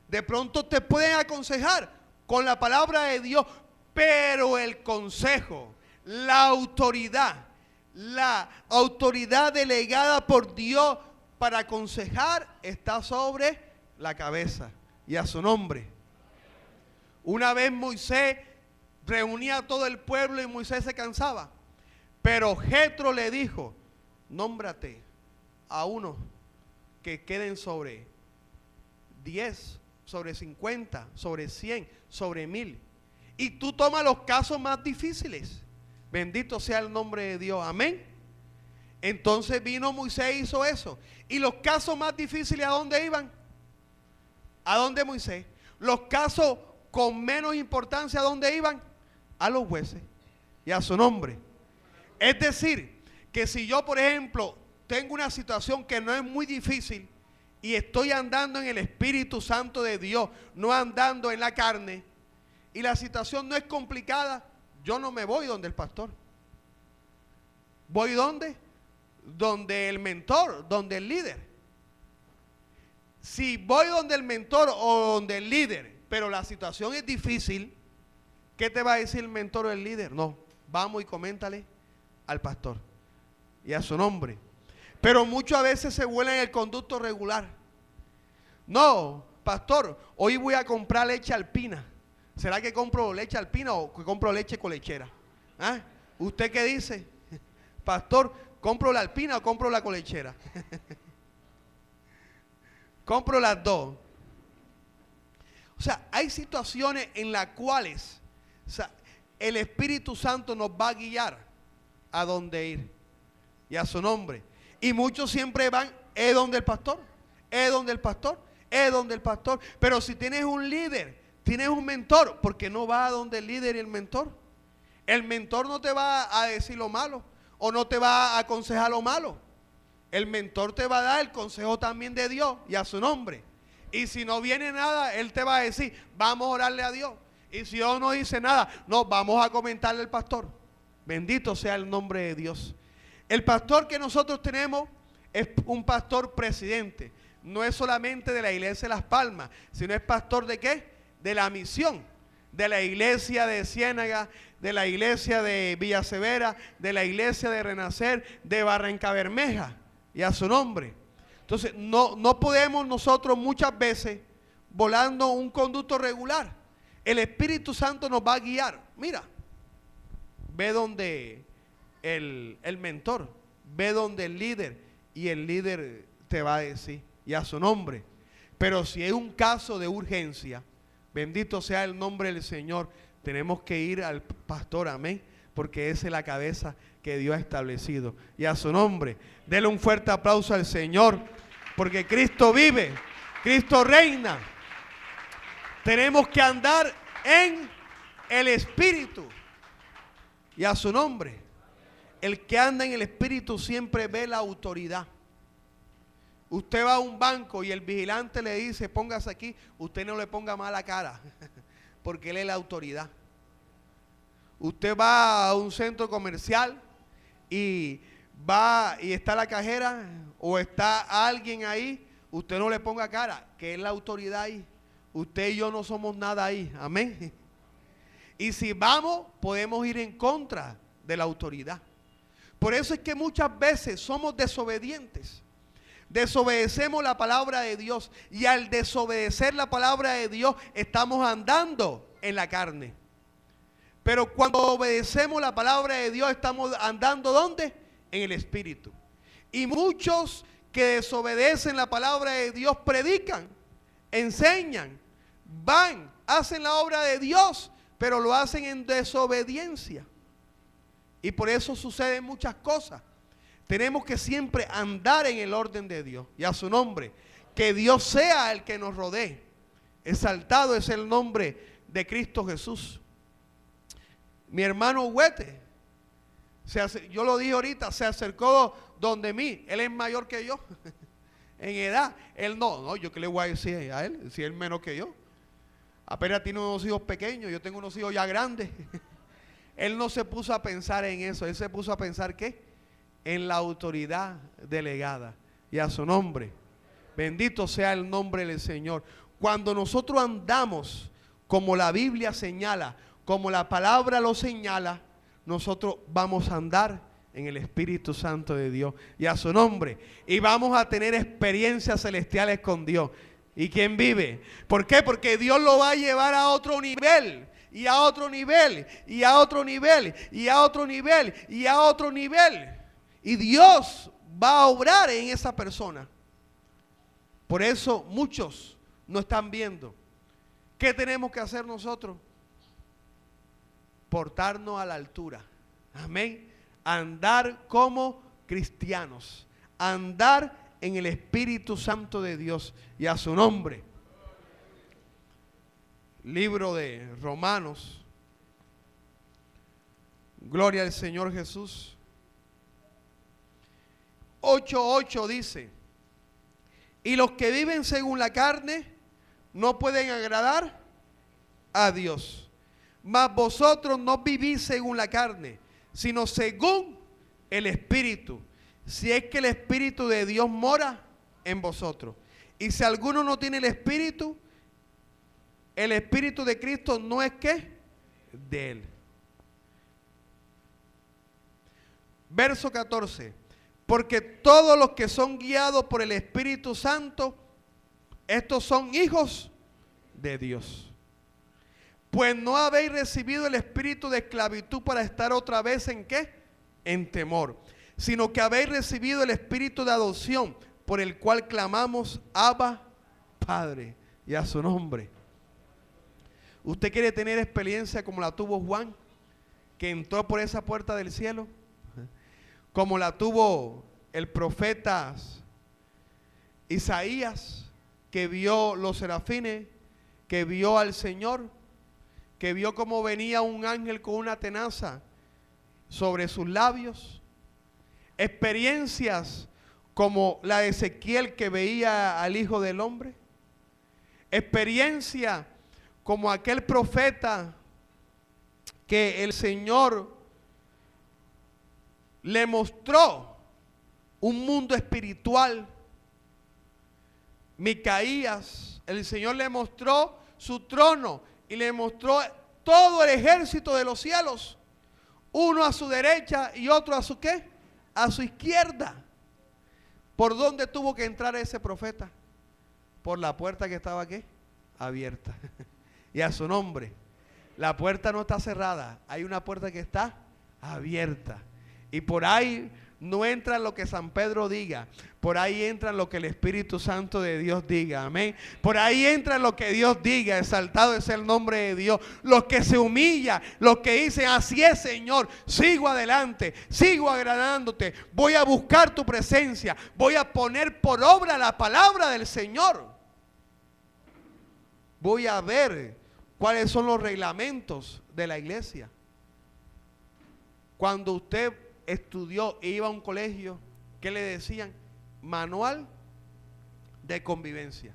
Speaker 1: De pronto te pueden aconsejar con la palabra de Dios, pero el consejo, la autoridad delegada por Dios para aconsejar está sobre la cabeza, y a su nombre. Una vez Moisés reunía a todo el pueblo y Moisés se cansaba, pero Jetro le dijo: nómbrate a uno que queden sobre 10, sobre 50, sobre 100, sobre 1000, y tú toma los casos más difíciles. Bendito sea el nombre de Dios. Amén. Entonces vino Moisés e hizo eso. Y los casos más difíciles, ¿a dónde iban? ¿A dónde Moisés? Los casos con menos importancia, ¿a dónde iban? A los jueces y a su nombre. Es decir, que si yo, por ejemplo, tengo una situación que no es muy difícil y estoy andando en el Espíritu Santo de Dios, no andando en la carne, y la situación no es complicada, yo no me voy donde el pastor. ¿Voy dónde? Donde el mentor, donde el líder. Si voy donde el mentor o donde el líder, pero la situación es difícil, ¿qué te va a decir el mentor o el líder? No, vamos y coméntale al pastor y a su nombre. Pero muchas veces se vuela en el conducto regular. No, pastor, hoy voy a comprar leche alpina. ¿Será que compro leche alpina o que compro leche colechera? ¿Ah? ¿Usted qué dice? Pastor, ¿compro la alpina o compro la colechera? Compro las dos. O sea, hay situaciones en las cuales, o sea, el Espíritu Santo nos va a guiar a dónde ir y a su nombre. Y muchos siempre van, es donde el pastor, es donde el pastor, es donde el pastor. Pero si tienes un líder, tienes un mentor, ¿por qué no va a donde el líder y el mentor? El mentor no te va a decir lo malo o no te va a aconsejar lo malo. El mentor te va a dar el consejo también de Dios y a su nombre. Y si no viene nada, él te va a decir, vamos a orarle a Dios. Y si Dios no dice nada, no, vamos a comentarle al pastor. Bendito sea el nombre de Dios. El pastor que nosotros tenemos es un pastor presidente. No es solamente de la iglesia de Las Palmas, sino es pastor ¿de qué? De la misión. De la iglesia de Ciénaga, de la iglesia de Villa Severa, de la iglesia de Renacer, de Barranca Bermeja. Y a su nombre. Entonces, no podemos nosotros muchas veces volando un conducto regular. El Espíritu Santo nos va a guiar. Mira, ve donde el mentor, ve donde el líder, y el líder te va a decir, y a su nombre. Pero si es un caso de urgencia, bendito sea el nombre del Señor, tenemos que ir al pastor, amén, porque esa es la cabeza que Dios ha establecido. Y a su nombre, denle un fuerte aplauso al Señor, porque Cristo vive, Cristo reina. Tenemos que andar en el Espíritu. Y a su nombre, el que anda en el Espíritu siempre ve la autoridad. Usted va a un banco y el vigilante le dice, póngase aquí, usted no le ponga mala cara, porque él es la autoridad. Usted va a un centro comercial y va y está la cajera o está alguien ahí, usted no le ponga cara, que es la autoridad ahí. Usted y yo no somos nada ahí, amén. Y si vamos, podemos ir en contra de la autoridad. Por eso es que muchas veces somos desobedientes. Desobedecemos la palabra de Dios, y al desobedecer la palabra de Dios estamos andando en la carne. Pero cuando obedecemos la palabra de Dios estamos andando ¿dónde? En el Espíritu. Y muchos que desobedecen la palabra de Dios predican, enseñan, van, hacen la obra de Dios, pero lo hacen en desobediencia. Y por eso suceden muchas cosas. Tenemos que siempre andar en el orden de Dios. Y a su nombre, que Dios sea el que nos rodee. Exaltado es el nombre de Cristo Jesús. Mi hermano Huete, yo lo dije ahorita, se acercó donde mí. Él es mayor que yo en edad. Él no, yo qué le voy a decir a él, si él es menos que yo. Apenas tiene unos hijos pequeños, yo tengo unos hijos ya grandes. Él no se puso a pensar en eso, él se puso a pensar ¿qué? En la autoridad delegada. Y a su nombre, bendito sea el nombre del Señor. Cuando nosotros andamos como la Biblia señala, como la palabra lo señala, nosotros vamos a andar en el Espíritu Santo de Dios. Y a su nombre. Y vamos a tener experiencias celestiales con Dios. ¿Y quién vive? ¿Por qué? Porque Dios lo va a llevar a otro nivel. Y a otro nivel. Y a otro nivel. Y a otro nivel. Y a otro nivel. Y Dios va a obrar en esa persona. Por eso muchos no están viendo. ¿Qué tenemos que hacer nosotros? Portarnos a la altura. Amén. Andar como cristianos. Andar en el Espíritu Santo de Dios. Y a su nombre. Libro de Romanos. Gloria al Señor Jesús. 8:8 dice: y los que viven según la carne no pueden agradar a Dios. Mas vosotros no vivís según la carne, sino según el Espíritu, si es que el Espíritu de Dios mora en vosotros. Y si alguno no tiene el Espíritu de Cristo no es que de él. Verso 14. Porque todos los que son guiados por el Espíritu Santo, estos son hijos de Dios. Pues no habéis recibido el espíritu de esclavitud para estar otra vez ¿en qué? En temor. Sino que habéis recibido el espíritu de adopción, por el cual clamamos, Abba, Padre. Y a su nombre. ¿Usted quiere tener experiencia como la tuvo Juan, que entró por esa puerta del cielo? Como la tuvo el profeta Isaías, que vio los serafines, que vio al Señor, que vio cómo venía un ángel con una tenaza sobre sus labios. Experiencias como la de Ezequiel, que veía al Hijo del Hombre. Experiencia como aquel profeta que el Señor le mostró un mundo espiritual. Micaías, el Señor le mostró su trono y le mostró todo el ejército de los cielos, uno a su derecha y otro a su ¿qué? A su izquierda. ¿Por dónde tuvo que entrar ese profeta? Por la puerta que estaba ¿qué? Abierta. Y a su nombre, la puerta no está cerrada, hay una puerta que está abierta. Y por ahí no entra lo que San Pedro diga, por ahí entra lo que el Espíritu Santo de Dios diga, amén. Por ahí entra lo que Dios diga, exaltado es el nombre de Dios. Los que se humillan, los que dicen, así es Señor, sigo adelante, sigo agradándote, voy a buscar tu presencia, voy a poner por obra la palabra del Señor. Voy a ver cuáles son los reglamentos de la iglesia. Cuando usted estudió e iba a un colegio, ¿qué le decían? Manual de convivencia.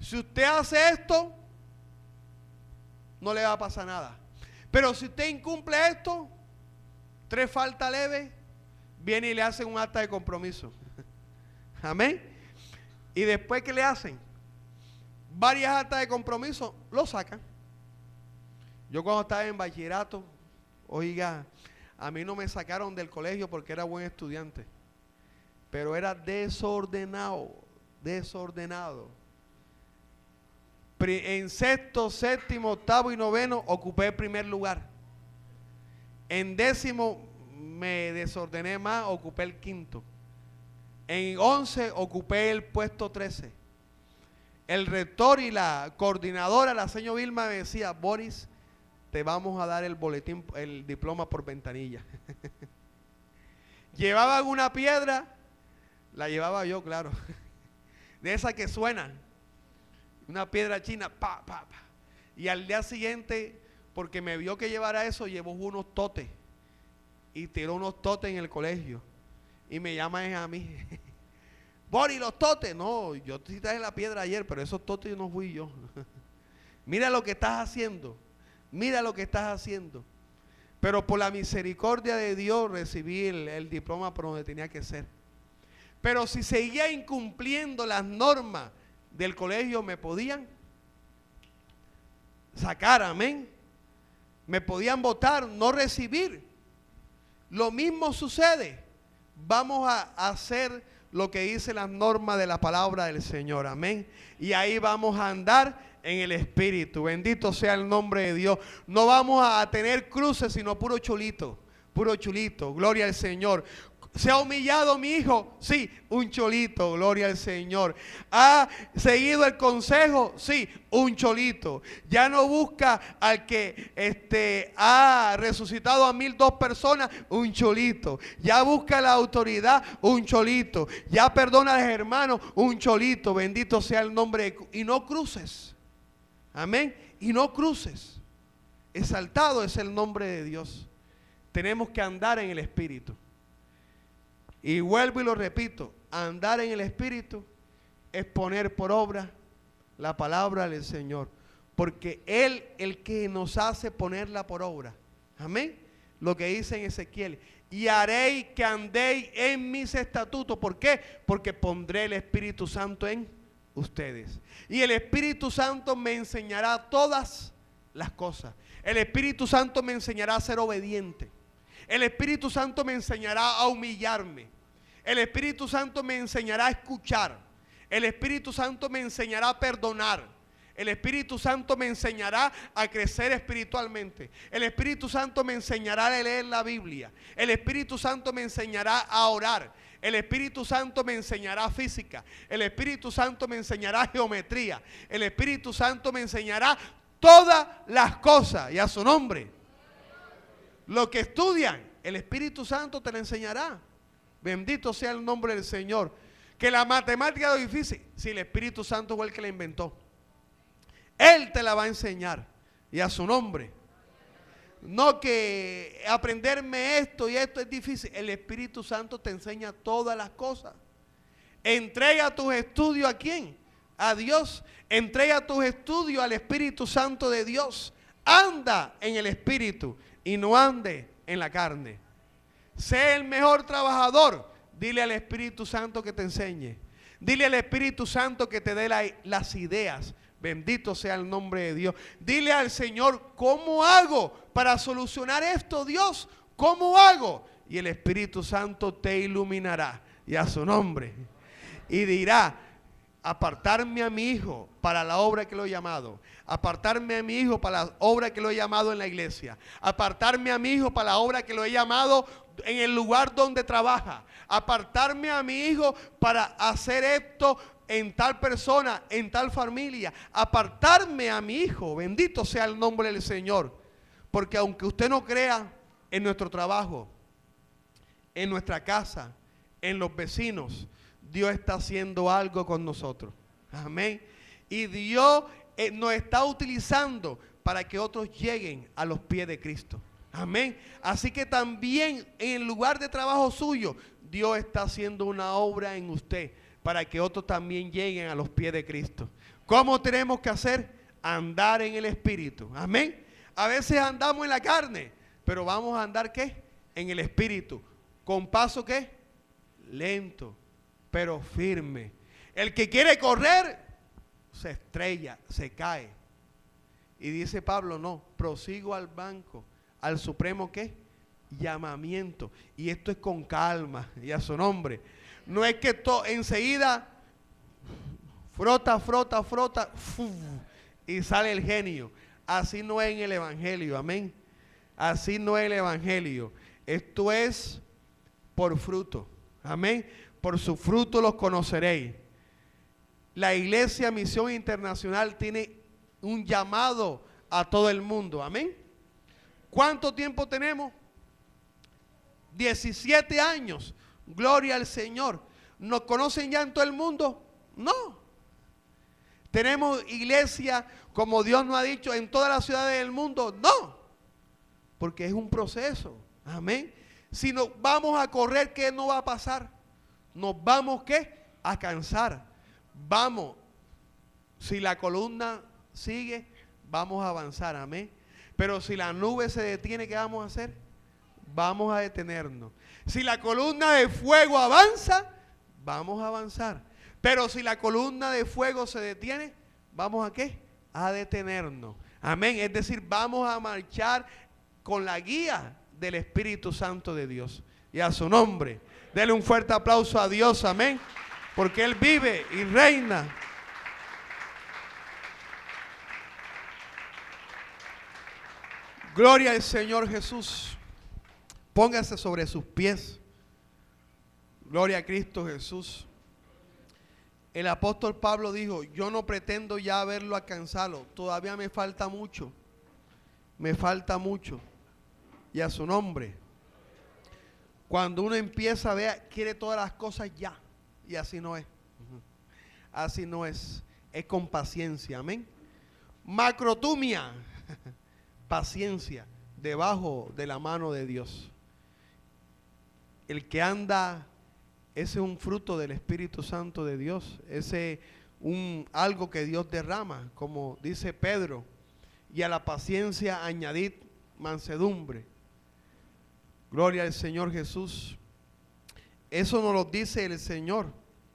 Speaker 1: Si usted hace esto, no le va a pasar nada. Pero si usted incumple esto, 3 faltas leves, viene y le hacen un acta de compromiso. Amén. Y después, ¿qué le hacen? Varias actas de compromiso, lo sacan. Yo cuando estaba en bachillerato, oiga, a mí no me sacaron del colegio porque era buen estudiante, pero era desordenado. En sexto, séptimo, octavo y noveno ocupé el primer lugar. En décimo me desordené más, ocupé el quinto. En 11 ocupé el puesto 13. El rector y la coordinadora, la señora Vilma, me decía, Boris, te vamos a dar el boletín, el diploma por ventanilla. Llevaban una piedra, la llevaba yo, claro, de esa que suena, una piedra china, pa, pa, pa. Y al día siguiente, porque me vio que llevara eso, llevó unos totes y tiró unos totes en el colegio. Y me llaman a mí, Boris, los totes. No, yo te traje la piedra ayer, pero esos totes no fui yo. Mira lo que estás haciendo. Mira lo que estás haciendo. Pero por la misericordia de Dios recibí el diploma por donde tenía que ser. Pero si seguía incumpliendo las normas del colegio, me podían sacar, amén. Me podían votar, no recibir. Lo mismo sucede. Vamos a hacer lo que dice las normas de la palabra del Señor, amén. Y ahí vamos a andar en el Espíritu. Bendito sea el nombre de Dios. No vamos a tener cruces, sino puro chulito, gloria al Señor. ¿Se ha humillado mi hijo? Sí, un cholito, gloria al Señor. ¿Ha seguido el consejo? Sí, un cholito. Ya no busca al que ha resucitado a 1,002 personas, un cholito. Ya busca la autoridad, un cholito. Ya perdona a los hermanos, un cholito. Bendito sea el nombre. Y no cruces. Amén. Y no cruces. Exaltado es el nombre de Dios. Tenemos que andar en el Espíritu. Y vuelvo y lo repito, andar en el Espíritu es poner por obra la palabra del Señor. Porque Él, el que nos hace ponerla por obra. Amén. Lo que dice en Ezequiel. Y haréis que andéis en mis estatutos. ¿Por qué? Porque pondré el Espíritu Santo en ustedes. Y el Espíritu Santo me enseñará todas las cosas. El Espíritu Santo me enseñará a ser obediente. El Espíritu Santo me enseñará a humillarme. El Espíritu Santo me enseñará a escuchar. El Espíritu Santo me enseñará a perdonar. El Espíritu Santo me enseñará a crecer espiritualmente. El Espíritu Santo me enseñará a leer la Biblia. El Espíritu Santo me enseñará a orar. El Espíritu Santo me enseñará física. El Espíritu Santo me enseñará geometría. El Espíritu Santo me enseñará todas las cosas. Y a su nombre. Lo que estudian, el Espíritu Santo te lo enseñará. Bendito sea el nombre del Señor. Que la matemática es difícil. Si el Espíritu Santo fue el que la inventó, Él te la va a enseñar. Y a su nombre. No que aprenderme esto y esto es difícil. El Espíritu Santo te enseña todas las cosas. Entrega tus estudios ¿a quién? a Dios. Entrega tus estudios al Espíritu Santo de Dios. Anda en el Espíritu y no ande en la carne. Sé el mejor trabajador. Dile al Espíritu Santo que te enseñe. Dile al Espíritu Santo que te dé las ideas. Bendito sea el nombre de Dios. Dile al Señor, ¿cómo hago para solucionar esto, Dios? ¿Cómo hago? Y el Espíritu Santo te iluminará. Y a su nombre. Y dirá, apartarme a mi hijo para la obra que lo he llamado. Apartarme a mi hijo para la obra que lo he llamado en la iglesia. Apartarme a mi hijo para la obra que lo he llamado en el lugar donde trabaja. Apartarme a mi hijo para hacer esto en tal persona, en tal familia. Apartarme a mi hijo. Bendito sea el nombre del Señor. Porque aunque usted no crea, en nuestro trabajo, en nuestra casa, en los vecinos, Dios está haciendo algo con nosotros. Amén. Y Dios nos está utilizando para que otros lleguen a los pies de Cristo. Amén. Así que también en el lugar de trabajo suyo, Dios está haciendo una obra en usted para que otros también lleguen a los pies de Cristo. ¿Cómo tenemos que hacer? Andar en el Espíritu. Amén. A veces andamos en la carne, pero vamos a andar ¿qué? En el Espíritu. Con paso ¿qué? Lento, pero firme. El que quiere correr, se estrella, se cae. Y dice Pablo, no, prosigo al banco, al supremo ¿qué? Llamamiento. Y esto es con calma, y a su nombre. No es que enseguida frota, y sale el genio. Así no es en el Evangelio, amén. Así no es el Evangelio. Esto es por fruto, amén. Por su fruto los conoceréis. La Iglesia Misión Internacional tiene un llamado a todo el mundo, amén. ¿Cuánto tiempo tenemos? 17 años. Gloria al Señor. ¿Nos conocen ya en todo el mundo? No. ¿Tenemos iglesia como Dios nos ha dicho en todas las ciudades del mundo? No. Porque es un proceso. Amén. Si nos vamos a correr, ¿qué no va a pasar? Nos vamos ¿qué? A cansar. Vamos. Si la columna sigue, vamos a avanzar. Amén. Pero si la nube se detiene, ¿qué vamos a hacer? Vamos a detenernos. Si la columna de fuego avanza, vamos a avanzar. Pero si la columna de fuego se detiene, ¿vamos a qué? A detenernos. Amén. Es decir, vamos a marchar con la guía del Espíritu Santo de Dios. Y a su nombre, dele un fuerte aplauso a Dios. Amén. Porque Él vive y reina. Gloria al Señor Jesús. Póngase sobre sus pies. Gloria a Cristo Jesús. El apóstol Pablo dijo, yo no pretendo ya haberlo alcanzado, todavía me falta mucho. Me falta mucho. Y a su nombre. Cuando uno empieza a ver, quiere todas las cosas ya. Y así no es. Así no es. Es con paciencia. Amén. Macrotumia. Paciencia. Debajo de la mano de Dios. El que anda, ese es un fruto del Espíritu Santo de Dios. Ese algo que Dios derrama. Como dice Pedro. Y a la paciencia añadid mansedumbre. Gloria al Señor Jesús. Eso nos lo dice el Señor.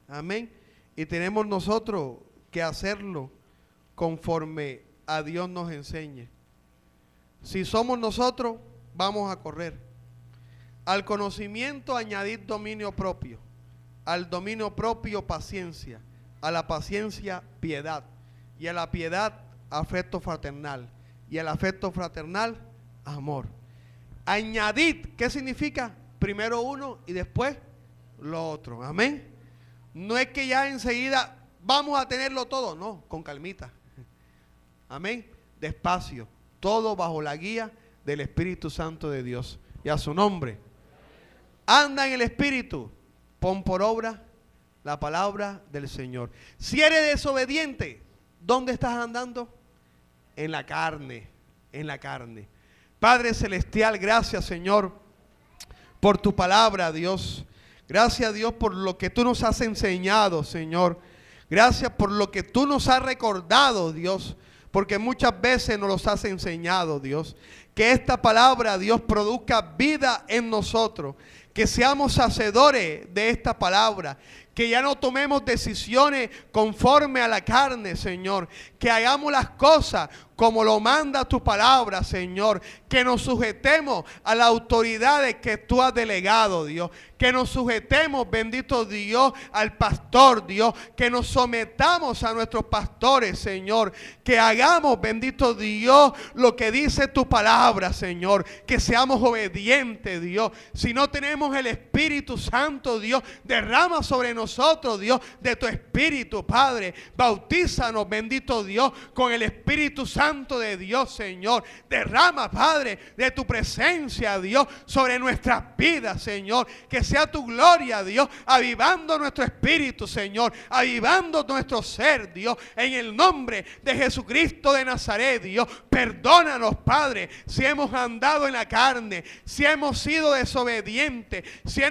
Speaker 1: Amén. Y tenemos nosotros que hacerlo conforme a Dios nos enseñe. Si somos nosotros, vamos a correr. Al conocimiento añadir dominio propio. Al dominio propio paciencia. A la paciencia piedad. Y a la piedad afecto fraternal. Y al afecto fraternal amor. Añadid, ¿qué significa? Primero uno y después lo otro. Amén. No es que ya enseguida vamos a tenerlo todo. No, con calmita. Amén. Despacio. Todo bajo la guía del Espíritu Santo de Dios. Y a su nombre. Anda en el Espíritu. Pon por obra la palabra del Señor. Si eres desobediente, ¿dónde estás andando? En la carne. En la carne. Padre Celestial, gracias Señor por tu palabra, Dios. Gracias Dios por lo que tú nos has enseñado, Señor. Gracias por lo que tú nos has recordado, Dios, porque muchas veces nos los has enseñado, Dios. Que esta palabra, Dios, produzca vida en nosotros. Que seamos hacedores de esta palabra. Que ya no tomemos decisiones conforme a la carne, Señor. Que hagamos las cosas como lo manda tu palabra, Señor. Que nos sujetemos a las autoridades que tú has delegado, Dios. Que nos sujetemos, bendito Dios, al pastor, Dios. Que nos sometamos a nuestros pastores, Señor. Que hagamos, bendito Dios, lo que dice tu palabra, Señor. Que seamos obedientes, Dios. Si no tenemos el Espíritu Santo, Dios, derrama sobre nosotros, Dios, de tu Espíritu, Padre. Bautízanos, bendito Dios, con el Espíritu Santo de Dios, Señor. Derrama, Padre, de tu presencia, Dios, sobre nuestras vidas, Señor. Que sea tu gloria, Dios, avivando nuestro espíritu, Señor. Avivando nuestro ser, Dios. En el nombre de Jesucristo de Nazaret, Dios. Perdónanos, Padre, si hemos andado en la carne, si hemos sido desobedientes, si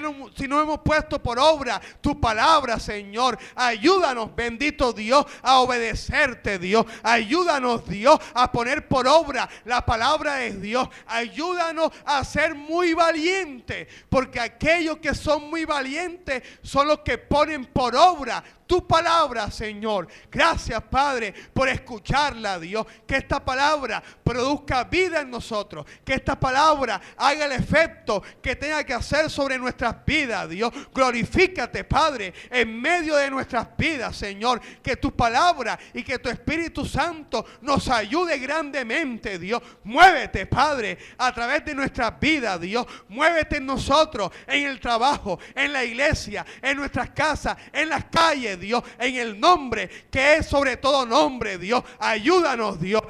Speaker 1: no hemos puesto por obra tu palabra, Señor. Ayúdanos, bendito Dios, a obedecerte, Dios. Ayúdanos, Dios, a poner por obra la palabra de Dios. Ayúdanos a ser muy valientes, porque aquellos que son muy valientes son los que ponen por obra tu palabra, Señor. Gracias, Padre, por escucharla, Dios. Que esta palabra produzca vida en nosotros. Que esta palabra haga el efecto que tenga que hacer sobre nuestras vidas, Dios. Glorifícate, Padre, en medio de nuestras vidas, Señor. Que tu palabra y que tu Espíritu Santo nos ayude grandemente, Dios. Muévete, Padre, a través de nuestras vidas, Dios. Muévete en nosotros, en el trabajo, en la iglesia, en nuestras casas, en las calles, Dios, en el nombre que es sobre todo nombre, Dios. Ayúdanos, Dios,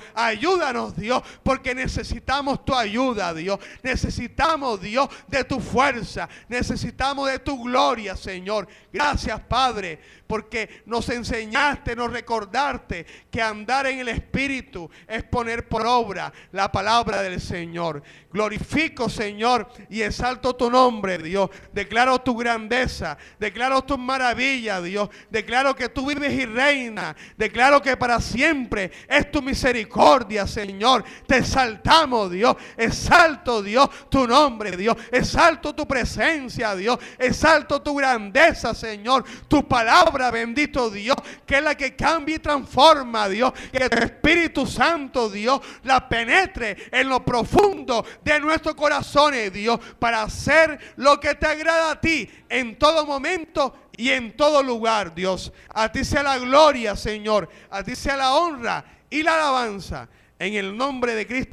Speaker 1: porque necesitamos tu ayuda, Dios. Necesitamos, Dios, de tu fuerza. Necesitamos de tu gloria, Señor. Gracias, Padre, porque nos enseñaste, nos recordaste que andar en el Espíritu es poner por obra la palabra del Señor. Glorifico, Señor, y exalto tu nombre, Dios. Declaro tu grandeza, declaro tus maravillas, Dios. Declaro que tú vives y reinas. Declaro que para siempre es tu misericordia, Señor. Te exaltamos, Dios. Exalto, Dios, tu nombre, Dios. Exalto tu presencia, Dios. Exalto tu grandeza, Señor. Tu palabra, bendito Dios, que es la que cambia y transforma, Dios. Que tu Espíritu Santo, Dios, la penetre en lo profundo de nuestros corazones, Dios, para hacer lo que te agrada a ti en todo momento y en todo lugar, Dios. A ti sea la gloria, Señor. A ti sea la honra y la alabanza. En el nombre de Cristo.